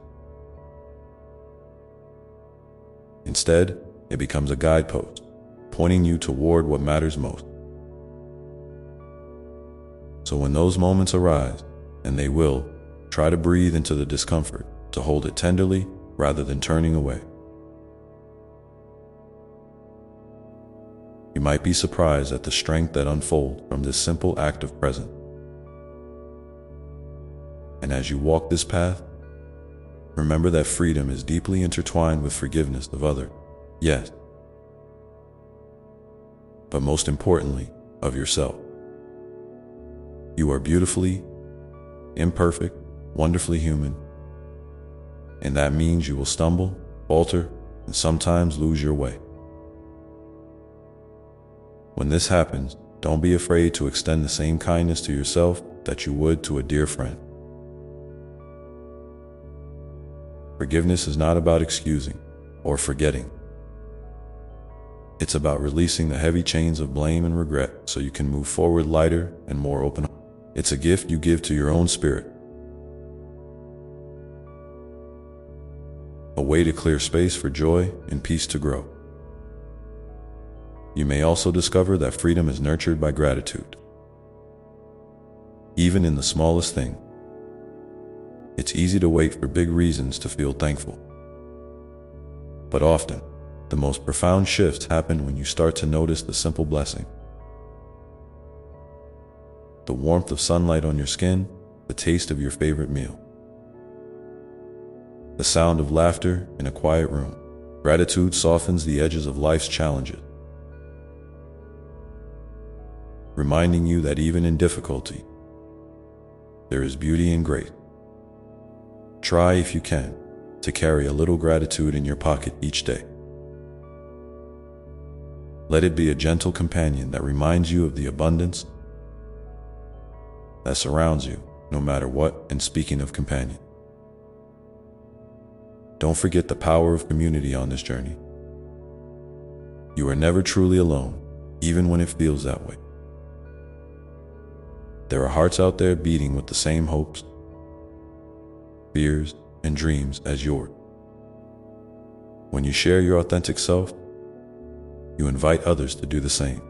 Instead, it becomes a guidepost, pointing you toward what matters most. So when those moments arise, and they will, try to breathe into the discomfort, to hold it tenderly rather than turning away. You might be surprised at the strength that unfolds from this simple act of presence. And as you walk this path, remember that freedom is deeply intertwined with forgiveness of others, yes, but most importantly, of yourself. You are beautifully, imperfect, wonderfully human, and that means you will stumble, falter, and sometimes lose your way. When this happens, don't be afraid to extend the same kindness to yourself that you would to a dear friend. Forgiveness is not about excusing or forgetting. It's about releasing the heavy chains of blame and regret so you can move forward lighter and more open. It's a gift you give to your own spirit, a way to clear space for joy and peace to grow. You may also discover that freedom is nurtured by gratitude. Even in the smallest thing, it's easy to wait for big reasons to feel thankful. But often, the most profound shifts happen when you start to notice the simple blessing. The warmth of sunlight on your skin, the taste of your favorite meal, the sound of laughter in a quiet room. Gratitude softens the edges of life's challenges, reminding you that even in difficulty, there is beauty and grace. Try, if you can, to carry a little gratitude in your pocket each day. Let it be a gentle companion that reminds you of the abundance that surrounds you, no matter what. And speaking of companion, don't forget the power of community on this journey. You are never truly alone, even when it feels that way. There are hearts out there beating with the same hopes, fears, and dreams as yours. When you share your authentic self, you invite others to do the same,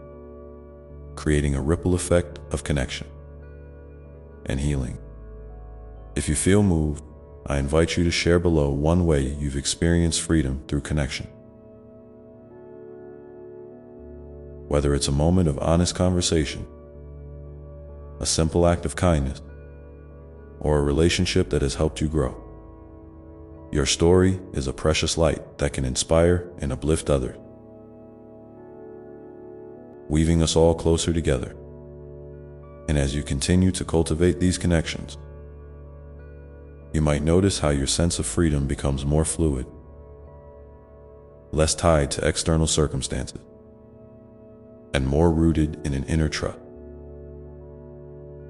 creating a ripple effect of connection and healing. If you feel moved, I invite you to share below one way you've experienced freedom through connection. Whether it's a moment of honest conversation, a simple act of kindness, or a relationship that has helped you grow, your story is a precious light that can inspire and uplift others, weaving us all closer together. And as you continue to cultivate these connections, you might notice how your sense of freedom becomes more fluid, less tied to external circumstances, and more rooted in an inner trust.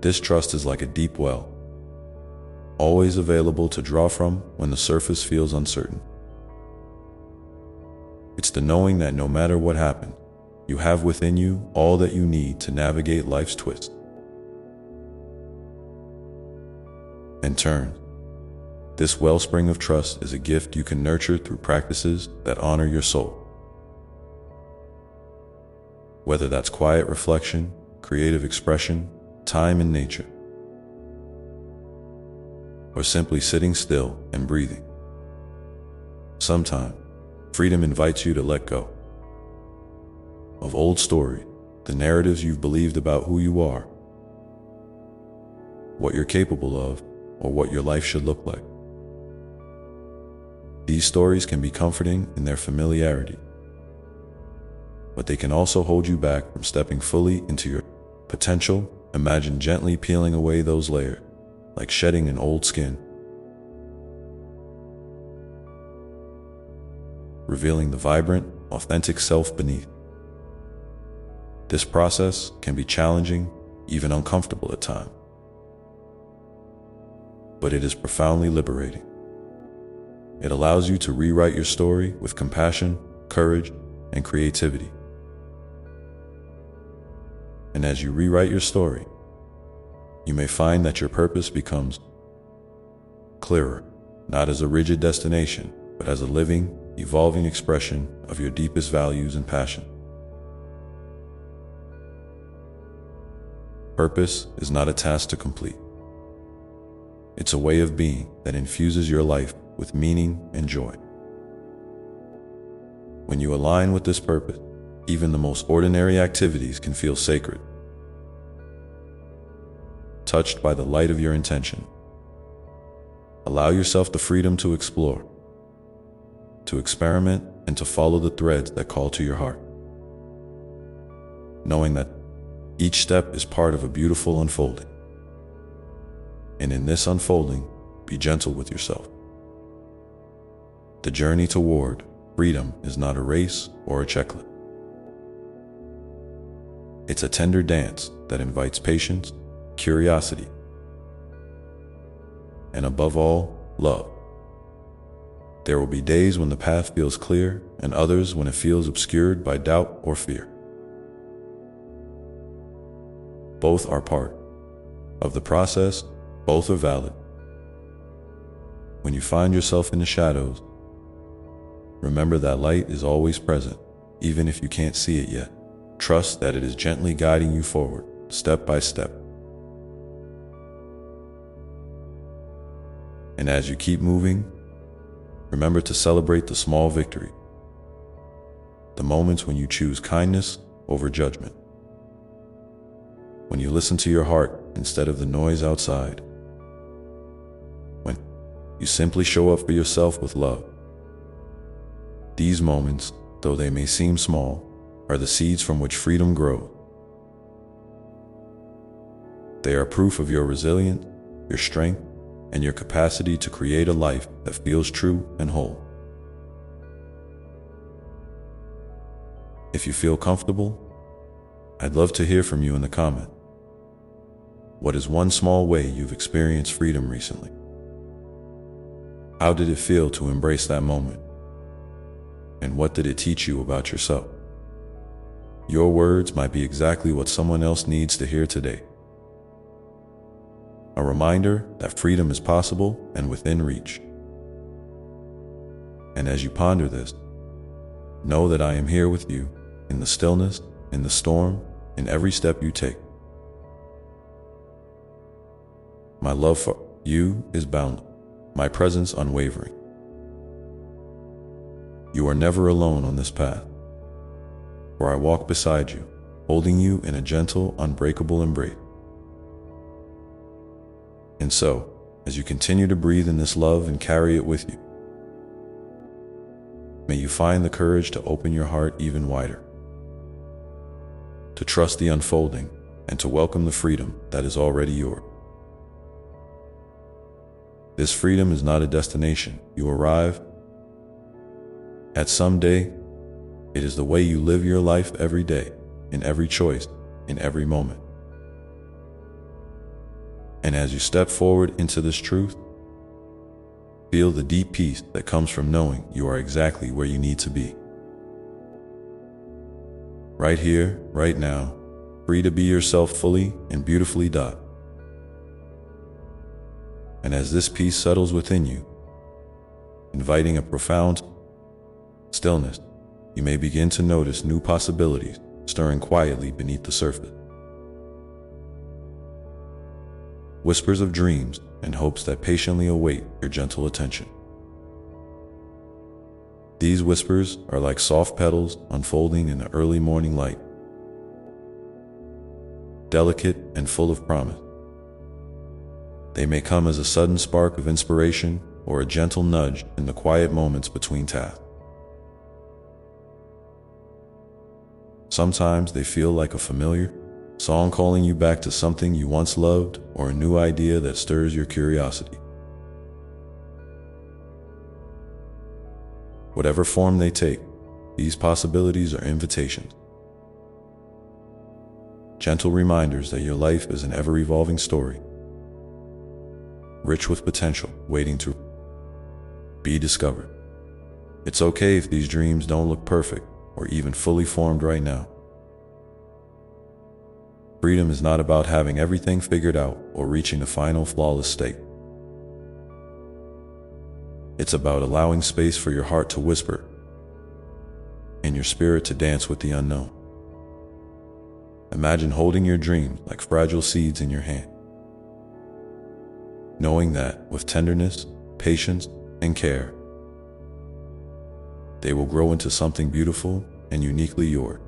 This trust is like a deep well, always available to draw from when the surface feels uncertain. It's the knowing that no matter what happens, you have within you all that you need to navigate life's twists and turns. This wellspring of trust is a gift you can nurture through practices that honor your soul. Whether that's quiet reflection, creative expression, time in nature, or simply sitting still and breathing. Sometimes, freedom invites you to let go of old stories, the narratives you've believed about who you are, what you're capable of, or what your life should look like. These stories can be comforting in their familiarity, but they can also hold you back from stepping fully into your potential. Imagine gently peeling away those layers, like shedding an old skin, revealing the vibrant, authentic self beneath. This process can be challenging, even uncomfortable at times, but it is profoundly liberating. It allows you to rewrite your story with compassion, courage, and creativity. And as you rewrite your story, you may find that your purpose becomes clearer, not as a rigid destination, but as a living, evolving expression of your deepest values and passion. Purpose is not a task to complete. It's a way of being that infuses your life with meaning and joy. When you align with this purpose, even the most ordinary activities can feel sacred, touched by the light of your intention. Allow yourself the freedom to explore, to experiment, and to follow the threads that call to your heart, knowing that each step is part of a beautiful unfolding. And in this unfolding, be gentle with yourself. The journey toward freedom is not a race or a checklist. It's a tender dance that invites patience, curiosity, and above all, love. There will be days when the path feels clear and others when it feels obscured by doubt or fear. Both are part of the process, both are valid. When you find yourself in the shadows, remember that light is always present, even if you can't see it yet. Trust that it is gently guiding you forward, step by step. And as you keep moving, remember to celebrate the small victory, the moments when you choose kindness over judgment, when you listen to your heart instead of the noise outside, when you simply show up for yourself with love. These moments, though they may seem small, are the seeds from which freedom grows. They are proof of your resilience, your strength, and your capacity to create a life that feels true and whole. If you feel comfortable, I'd love to hear from you in the comments. What is one small way you've experienced freedom recently? How did it feel to embrace that moment? And what did it teach you about yourself? Your words might be exactly what someone else needs to hear today. A reminder that freedom is possible and within reach. And as you ponder this, know that I am here with you in the stillness, in the storm, in every step you take. My love for you is boundless, my presence unwavering. You are never alone on this path, for I walk beside you, holding you in a gentle, unbreakable embrace. And so, as you continue to breathe in this love and carry it with you, may you find the courage to open your heart even wider, to trust the unfolding, and to welcome the freedom that is already yours. This freedom is not a destination you arrive at someday. It is the way you live your life every day, in every choice, in every moment. And as you step forward into this truth, feel the deep peace that comes from knowing you are exactly where you need to be. right here, right now, free to be yourself fully and beautifully. And as this peace settles within you, inviting a profound stillness, you may begin to notice new possibilities stirring quietly beneath the surface. Whispers of dreams and hopes that patiently await your gentle attention. These whispers are like soft petals unfolding in the early morning light, delicate and full of promise. They may come as a sudden spark of inspiration or a gentle nudge in the quiet moments between tasks. Sometimes they feel like a familiar song calling you back to something you once loved or a new idea that stirs your curiosity. Whatever form they take, these possibilities are invitations. Gentle reminders that your life is an ever-evolving story, rich with potential, waiting to be discovered. It's okay if these dreams don't look perfect or even fully formed right now. Freedom is not about having everything figured out or reaching a final flawless state. It's about allowing space for your heart to whisper and your spirit to dance with the unknown. Imagine holding your dreams like fragile seeds in your hand, knowing that with tenderness, patience, and care, they will grow into something beautiful and uniquely yours.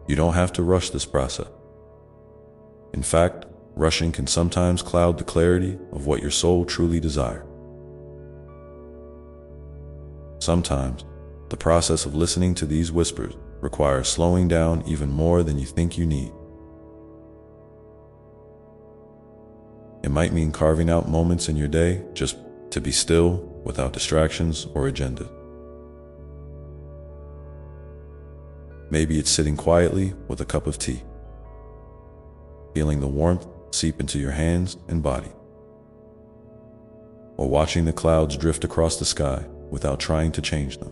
You don't have to rush this process. In fact, rushing can sometimes cloud the clarity of what your soul truly desires. Sometimes, the process of listening to these whispers requires slowing down even more than you think you need. It might mean carving out moments in your day just to be still without distractions or agendas. Maybe it's sitting quietly with a cup of tea, feeling the warmth seep into your hands and body, or watching the clouds drift across the sky without trying to change them.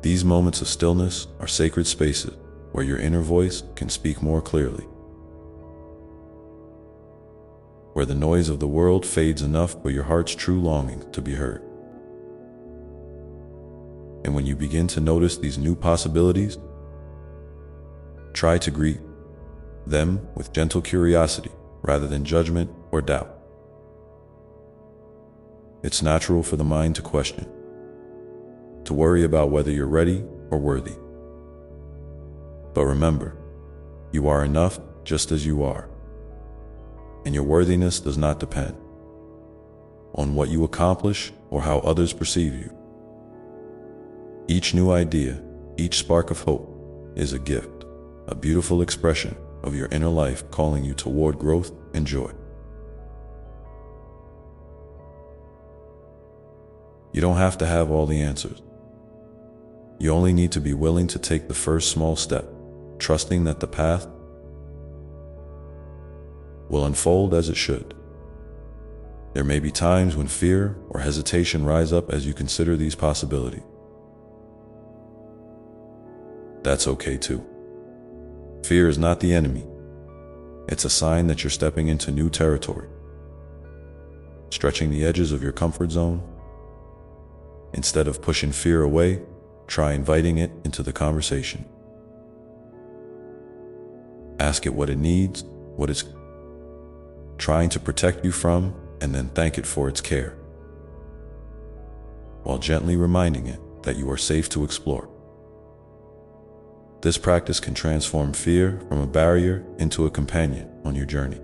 These moments of stillness are sacred spaces where your inner voice can speak more clearly, where the noise of the world fades enough for your heart's true longing to be heard. And when you begin to notice these new possibilities, try to greet them with gentle curiosity rather than judgment or doubt. It's natural for the mind to question, to worry about whether you're ready or worthy. But remember, you are enough just as you are, and your worthiness does not depend on what you accomplish or how others perceive you. Each new idea, each spark of hope is a gift, a beautiful expression of your inner life calling you toward growth and joy. You don't have to have all the answers. You only need to be willing to take the first small step, trusting that the path will unfold as it should. There may be times when fear or hesitation rise up as you consider these possibilities. That's okay too. Fear is not the enemy. It's a sign that you're stepping into new territory, stretching the edges of your comfort zone. Instead of pushing fear away, try inviting it into the conversation. Ask it what it needs, what it's trying to protect you from, and then thank it for its care, while gently reminding it that you are safe to explore. This practice can transform fear from a barrier into a companion on your journey,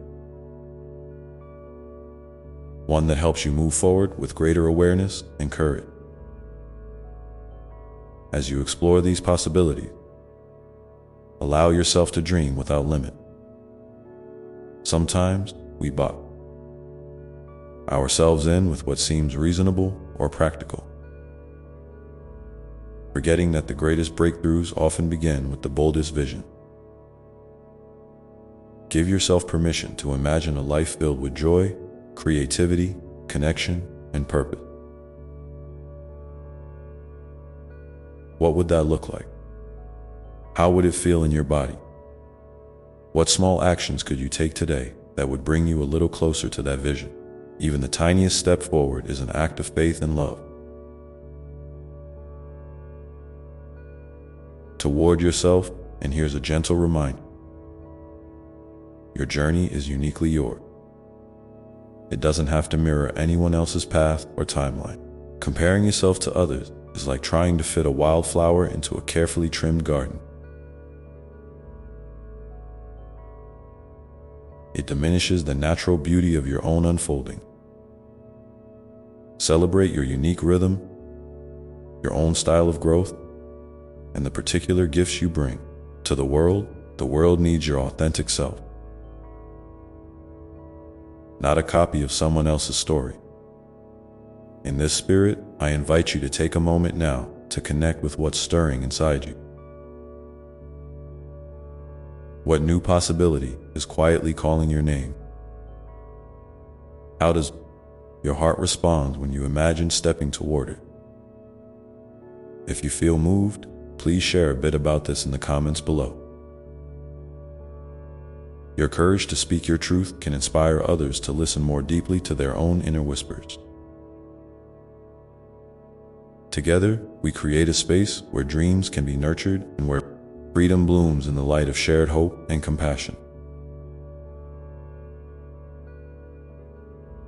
one that helps you move forward with greater awareness and courage. As you explore these possibilities, allow yourself to dream without limit. Sometimes we box ourselves in with what seems reasonable or practical, forgetting that the greatest breakthroughs often begin with the boldest vision. Give yourself permission to imagine a life filled with joy, creativity, connection, and purpose. what would that look like? How would it feel in your body? What small actions could you take today that would bring you a little closer to that vision? Even the tiniest step forward is an act of faith and love toward yourself. And here's a gentle reminder: your journey is uniquely yours. It doesn't have to mirror anyone else's path or timeline. Comparing yourself to others is like trying to fit a wildflower into a carefully trimmed garden. It diminishes the natural beauty of your own unfolding. Celebrate your unique rhythm, your own style of growth, and the particular gifts you bring to the world. The world needs your authentic self, not a copy of someone else's story. In this spirit, I invite you to take a moment now to connect with what's stirring inside you. What new possibility is quietly calling your name? How does your heart respond when you imagine stepping toward it? If you feel moved, please share a bit about this in the comments below. Your courage to speak your truth can inspire others to listen more deeply to their own inner whispers. Together, we create a space where dreams can be nurtured and where freedom blooms in the light of shared hope and compassion.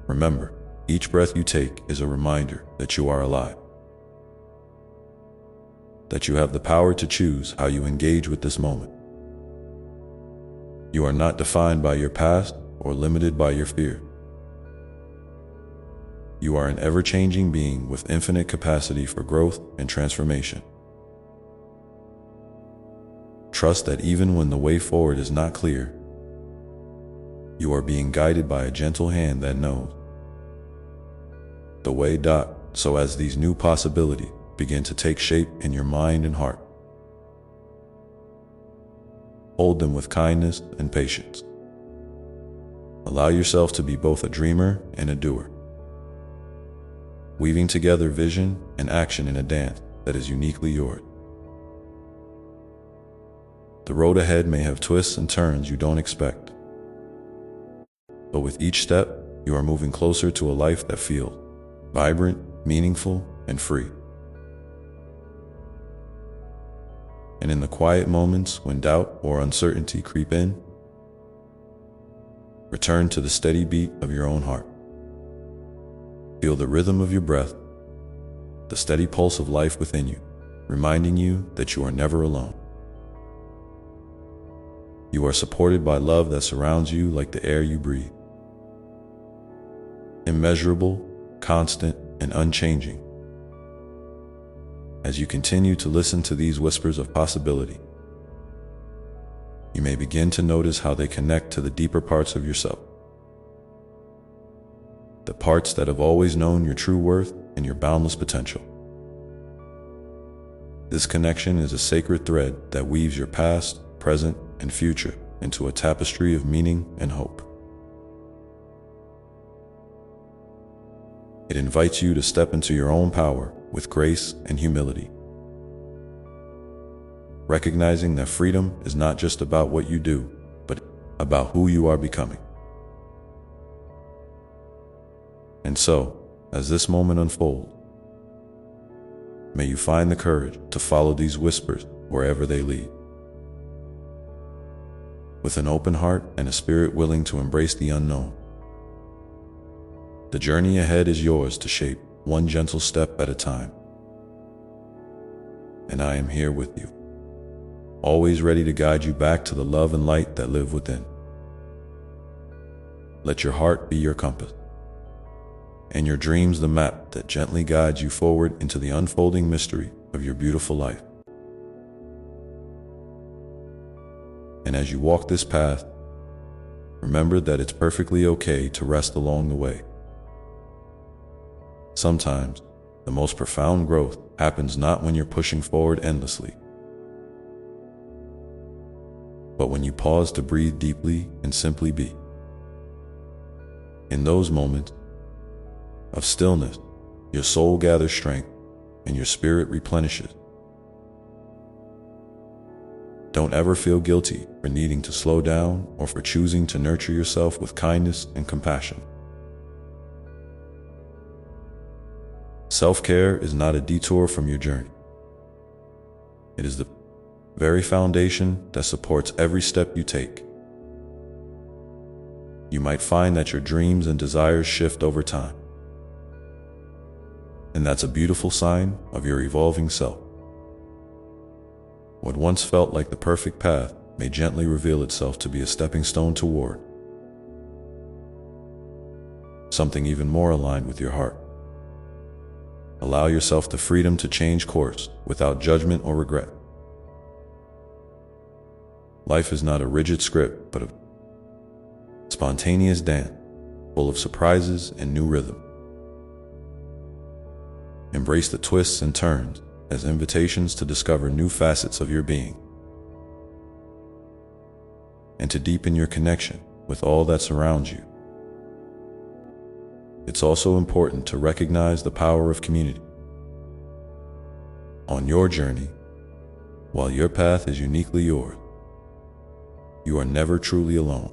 Remember, each breath you take is a reminder that you are alive, that you have the power to choose how you engage with this moment. You are not defined by your past or limited by your fear. You are an ever-changing being with infinite capacity for growth and transformation. Trust that even when the way forward is not clear, you are being guided by a gentle hand that knows the way. So as these new possibilities begin to take shape in your mind and heart, hold them with kindness and patience. Allow yourself to be both a dreamer and a doer, weaving together vision and action in a dance that is uniquely yours. The road ahead may have twists and turns you don't expect, but with each step, you are moving closer to a life that feels vibrant, meaningful, and free. And in the quiet moments when doubt or uncertainty creep in, return to the steady beat of your own heart. Feel the rhythm of your breath, the steady pulse of life within you, reminding you that you are never alone. You are supported by love that surrounds you like the air you breathe. Immeasurable, constant, and unchanging. As you continue to listen to these whispers of possibility, you may begin to notice how they connect to the deeper parts of yourself. The parts that have always known your true worth and your boundless potential. This connection is a sacred thread that weaves your past, present, and future into a tapestry of meaning and hope. It invites you to step into your own power with grace and humility, recognizing that freedom is not just about what you do, but about who you are becoming. And so, as this moment unfolds, may you find the courage to follow these whispers wherever they lead. With an open heart and a spirit willing to embrace the unknown, the journey ahead is yours to shape, one gentle step at a time. And I am here with you, always ready to guide you back to the love and light that live within. Let your heart be your compass, and your dreams the map that gently guides you forward into the unfolding mystery of your beautiful life. And as you walk this path, remember that it's perfectly okay to rest along the way. Sometimes, the most profound growth happens not when you're pushing forward endlessly, but when you pause to breathe deeply and simply be. In those moments of stillness, your soul gathers strength and your spirit replenishes, Don't ever feel guilty for needing to slow down or for choosing to nurture yourself with kindness and compassion. Self-care is not a detour from your journey. It is the very foundation that supports every step you take. You might find that your dreams and desires shift over time. And that's a beautiful sign of your evolving self. What once felt like the perfect path may gently reveal itself to be a stepping stone toward something even more aligned with your heart. Allow yourself the freedom to change course without judgment or regret. Life is not a rigid script, but a spontaneous dance, full of surprises and new rhythm. Embrace the twists and turns as invitations to discover new facets of your being and to deepen your connection with all that surrounds you. It's also important to recognize the power of community. On your journey, while your path is uniquely yours, you are never truly alone.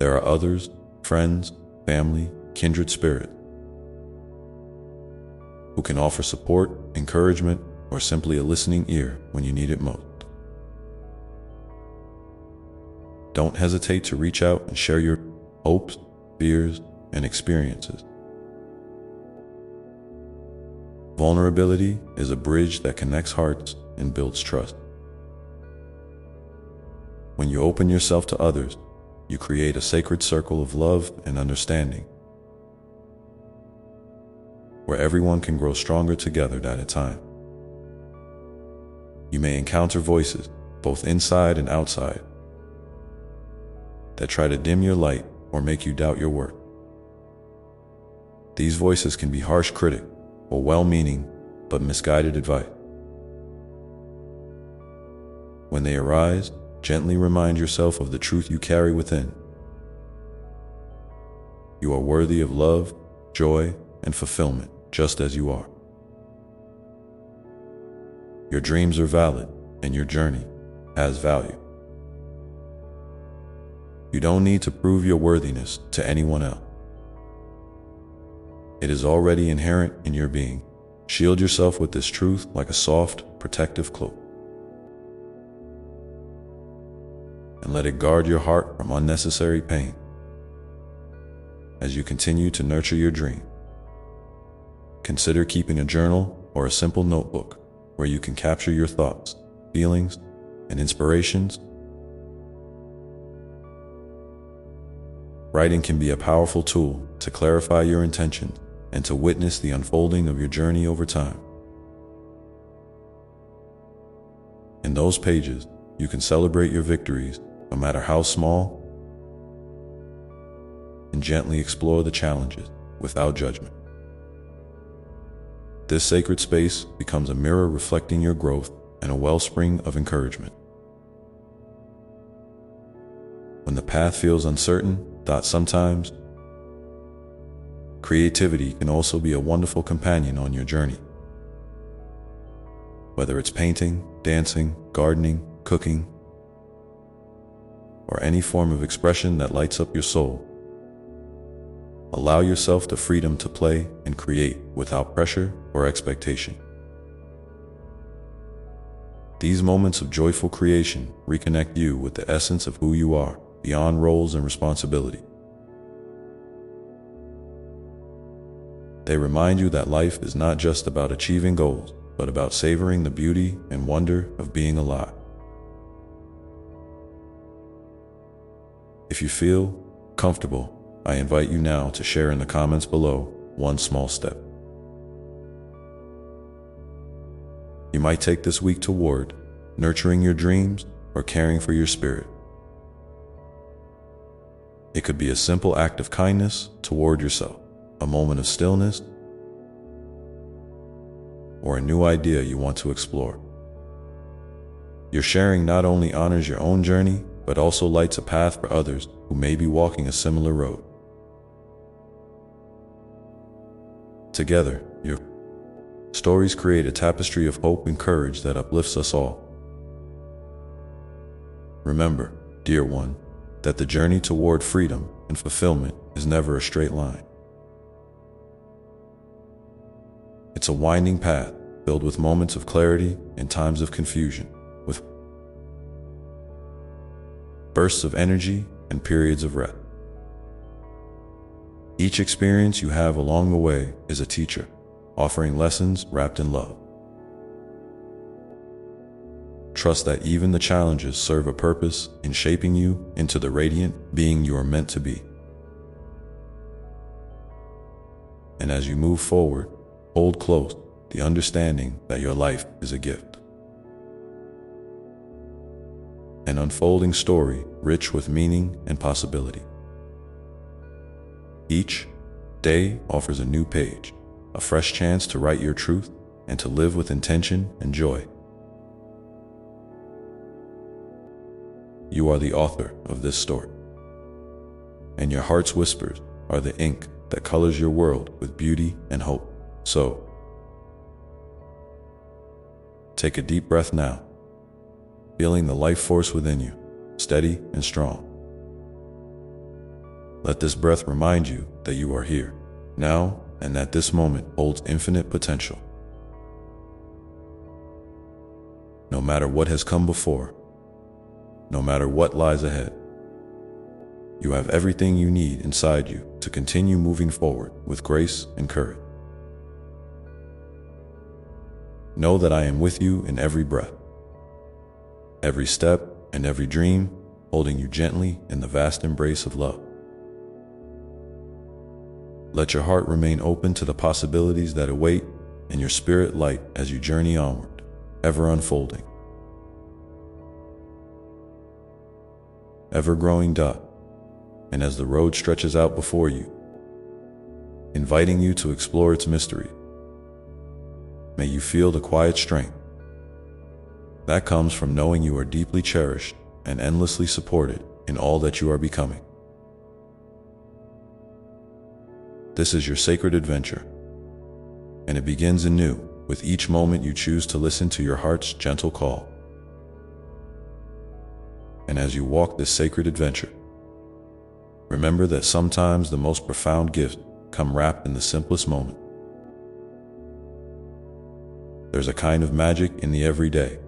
There are others, friends, family, kindred spirits, who can offer support, encouragement, or simply a listening ear when you need it most. Don't hesitate to reach out and share your hopes, fears, and experiences. Vulnerability is a bridge that connects hearts and builds trust. When you open yourself to others, you create a sacred circle of love and understanding, where everyone can grow stronger together at a time. You may encounter voices, both inside and outside, that try to dim your light or make you doubt your worth. These voices can be harsh critics or well-meaning but misguided advice. When they arise, gently remind yourself of the truth you carry within. You are worthy of love, joy, and fulfillment, just as you are. Your dreams are valid, and your journey has value. You don't need to prove your worthiness to anyone else. It is already inherent in your being. Shield yourself with this truth like a soft, protective cloak, and let it guard your heart from unnecessary pain. As you continue to nurture your dream, consider keeping a journal or a simple notebook where you can capture your thoughts, feelings, and inspirations. Writing can be a powerful tool to clarify your intentions and to witness the unfolding of your journey over time. In those pages, you can celebrate your victories, no matter how small, and gently explore the challenges without judgment. This sacred space becomes a mirror reflecting your growth and a wellspring of encouragement. When the path feels uncertain, sometimes creativity can also be a wonderful companion on your journey. Whether it's painting, dancing, gardening, cooking, or any form of expression that lights up your soul, allow yourself the freedom to play and create without pressure or expectation. These moments of joyful creation reconnect you with the essence of who you are, beyond roles and responsibility. They remind you that life is not just about achieving goals, but about savoring the beauty and wonder of being alive. If you feel comfortable, I invite you now to share in the comments below one small step you might take this week toward nurturing your dreams or caring for your spirit. It could be a simple act of kindness toward yourself, a moment of stillness, or a new idea you want to explore. Your sharing not only honors your own journey, but also lights a path for others who may be walking a similar road. Together, your stories create a tapestry of hope and courage that uplifts us all. Remember, dear one, that the journey toward freedom and fulfillment is never a straight line. It's a winding path filled with moments of clarity and times of confusion, with bursts of energy and periods of rest. Each experience you have along the way is a teacher, offering lessons wrapped in love. Trust that even the challenges serve a purpose in shaping you into the radiant being you are meant to be. And as you move forward, hold close the understanding that your life is a gift. An unfolding story rich with meaning and possibility. Each day offers a new page, a fresh chance to write your truth and to live with intention and joy. You are the author of this story, and your heart's whispers are the ink that colors your world with beauty and hope. So, take a deep breath now, feeling the life force within you, steady and strong. Let this breath remind you that you are here, now, and that this moment holds infinite potential. No matter what has come before, no matter what lies ahead, you have everything you need inside you to continue moving forward with grace and courage. Know that I am with you in every breath, every step, and every dream, holding you gently in the vast embrace of love. Let your heart remain open to the possibilities that await, and your spirit light as you journey onward, ever unfolding, ever growing dark, and as the road stretches out before you, inviting you to explore its mystery, may you feel the quiet strength that comes from knowing you are deeply cherished and endlessly supported in all that you are becoming. This is your sacred adventure, and it begins anew with each moment you choose to listen to your heart's gentle call. And as you walk this sacred adventure, remember that sometimes the most profound gifts come wrapped in the simplest moment. There's a kind of magic in the everyday.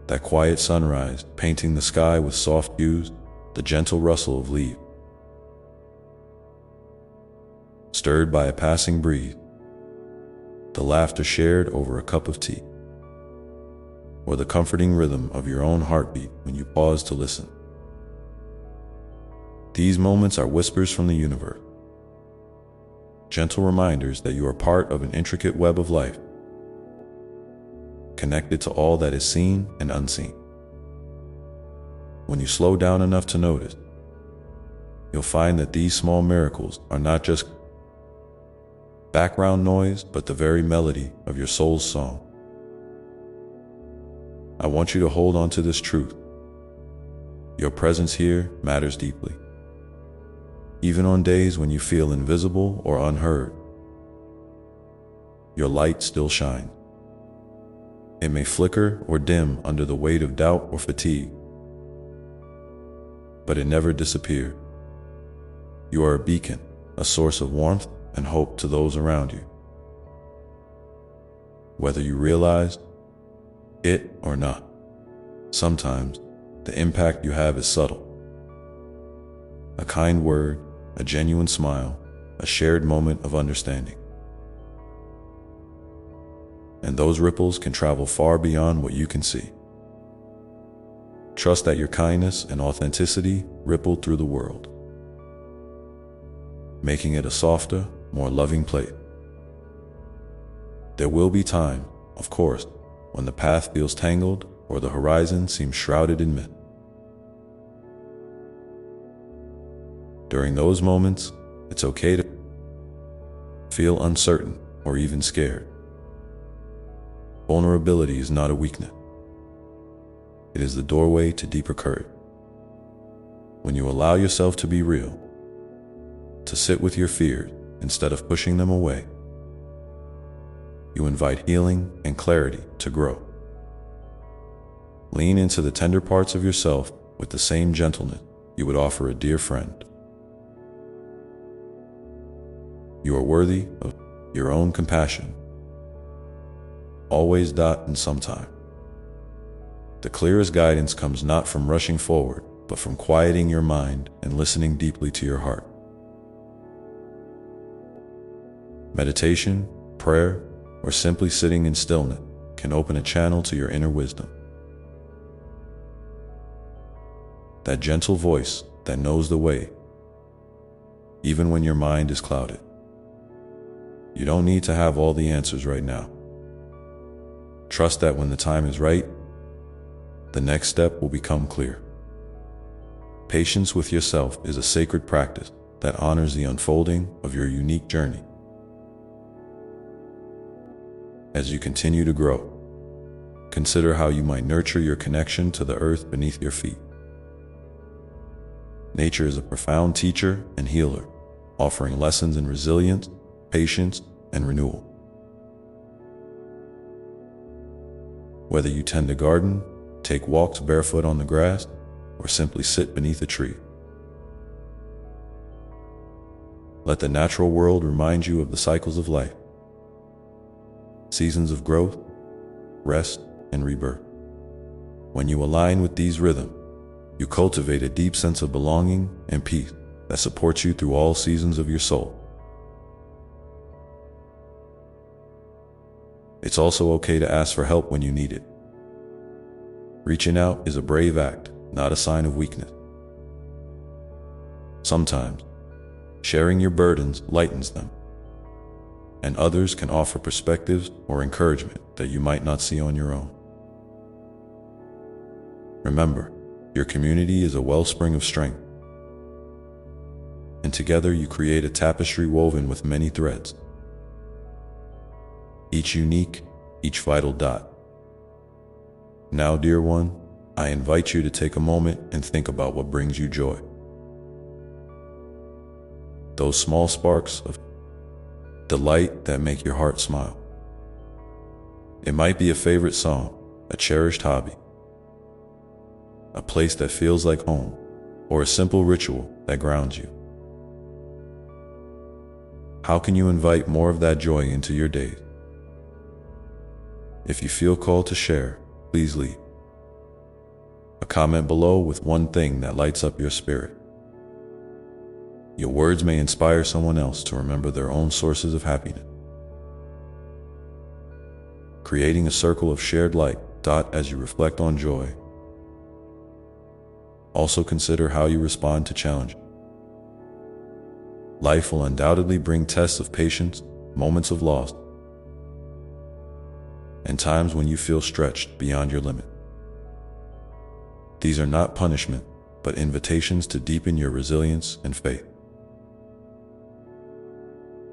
That quiet sunrise painting the sky with soft hues, the gentle rustle of leaves, stirred by a passing breeze, the laughter shared over a cup of tea, or the comforting rhythm of your own heartbeat when you pause to listen. These moments are whispers from the universe, gentle reminders that you are part of an intricate web of life, connected to all that is seen and unseen. When you slow down enough to notice, you'll find that these small miracles are not just background noise, but the very melody of your soul's song. I want you to hold on to this truth. Your presence here matters deeply. Even on days when you feel invisible or unheard, your light still shines. It may flicker or dim under the weight of doubt or fatigue, but it never disappears. You are a beacon, a source of warmth and hope to those around you. Whether you realize it or not, sometimes the impact you have is subtle. A kind word, a genuine smile, a shared moment of understanding. And those ripples can travel far beyond what you can see. Trust that your kindness and authenticity ripple through the world, making it a softer, more loving place. There will be time, of course, when the path feels tangled or the horizon seems shrouded in mist. During those moments, it's okay to feel uncertain or even scared. Vulnerability is not a weakness. It is the doorway to deeper courage. When you allow yourself to be real, to sit with your fears instead of pushing them away, you invite healing and clarity to grow. Lean into the tender parts of yourself with the same gentleness you would offer a dear friend. You are worthy of your own compassion. Always. And sometime. The clearest guidance comes not from rushing forward, but from quieting your mind and listening deeply to your heart. Meditation, prayer, or simply sitting in stillness can open a channel to your inner wisdom. That gentle voice that knows the way, even when your mind is clouded. You don't need to have all the answers right now. Trust that when the time is right, the next step will become clear. Patience with yourself is a sacred practice that honors the unfolding of your unique journey. As you continue to grow, consider how you might nurture your connection to the earth beneath your feet. Nature is a profound teacher and healer, offering lessons in resilience, patience, and renewal. Whether you tend a garden, take walks barefoot on the grass, or simply sit beneath a tree, let the natural world remind you of the cycles of life, seasons of growth, rest, and rebirth. When you align with these rhythms, you cultivate a deep sense of belonging and peace that supports you through all seasons of your soul. It's also okay to ask for help when you need it. Reaching out is a brave act, not a sign of weakness. Sometimes, sharing your burdens lightens them, and others can offer perspectives or encouragement that you might not see on your own. Remember, your community is a wellspring of strength, and together you create a tapestry woven with many threads, each unique, each vital dot. Now, dear one, I invite you to take a moment and think about what brings you joy. Those small sparks of delight that make your heart smile. It might be a favorite song, a cherished hobby, a place that feels like home, or a simple ritual that grounds you. How can you invite more of that joy into your days? If you feel called to share, please leave a comment below with one thing that lights up your spirit. Your words may inspire someone else to remember their own sources of happiness. Creating a circle of shared light. As you reflect on joy, also consider how you respond to challenges. Life will undoubtedly bring tests of patience, moments of loss, and times when you feel stretched beyond your limit. These are not punishment, but invitations to deepen your resilience and faith.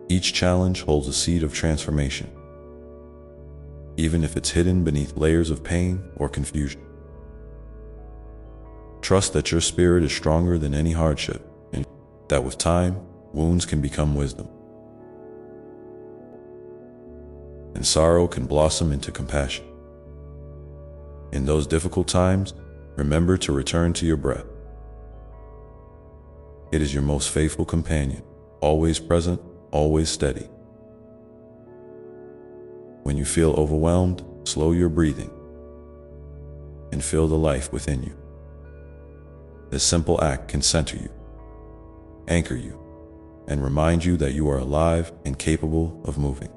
Each challenge holds a seed of transformation, even if it's hidden beneath layers of pain or confusion. Trust that your spirit is stronger than any hardship, and that with time, wounds can become wisdom, and sorrow can blossom into compassion. In those difficult times, remember to return to your breath. It is your most faithful companion, always present, always steady. When you feel overwhelmed, slow your breathing and feel the life within you. This simple act can center you, anchor you, and remind you that you are alive and capable of moving.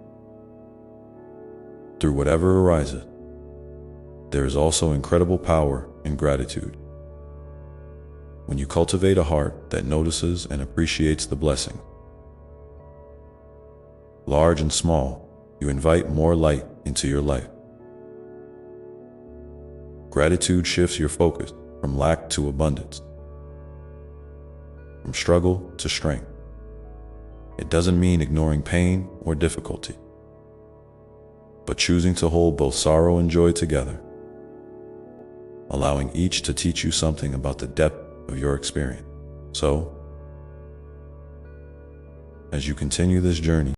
Through whatever arises, there is also incredible power in gratitude. When you cultivate a heart that notices and appreciates the blessing, large and small, you invite more light into your life. Gratitude shifts your focus from lack to abundance, from struggle to strength. It doesn't mean ignoring pain or difficulty, but choosing to hold both sorrow and joy together, allowing each to teach you something about the depth of your experience. So, as you continue this journey,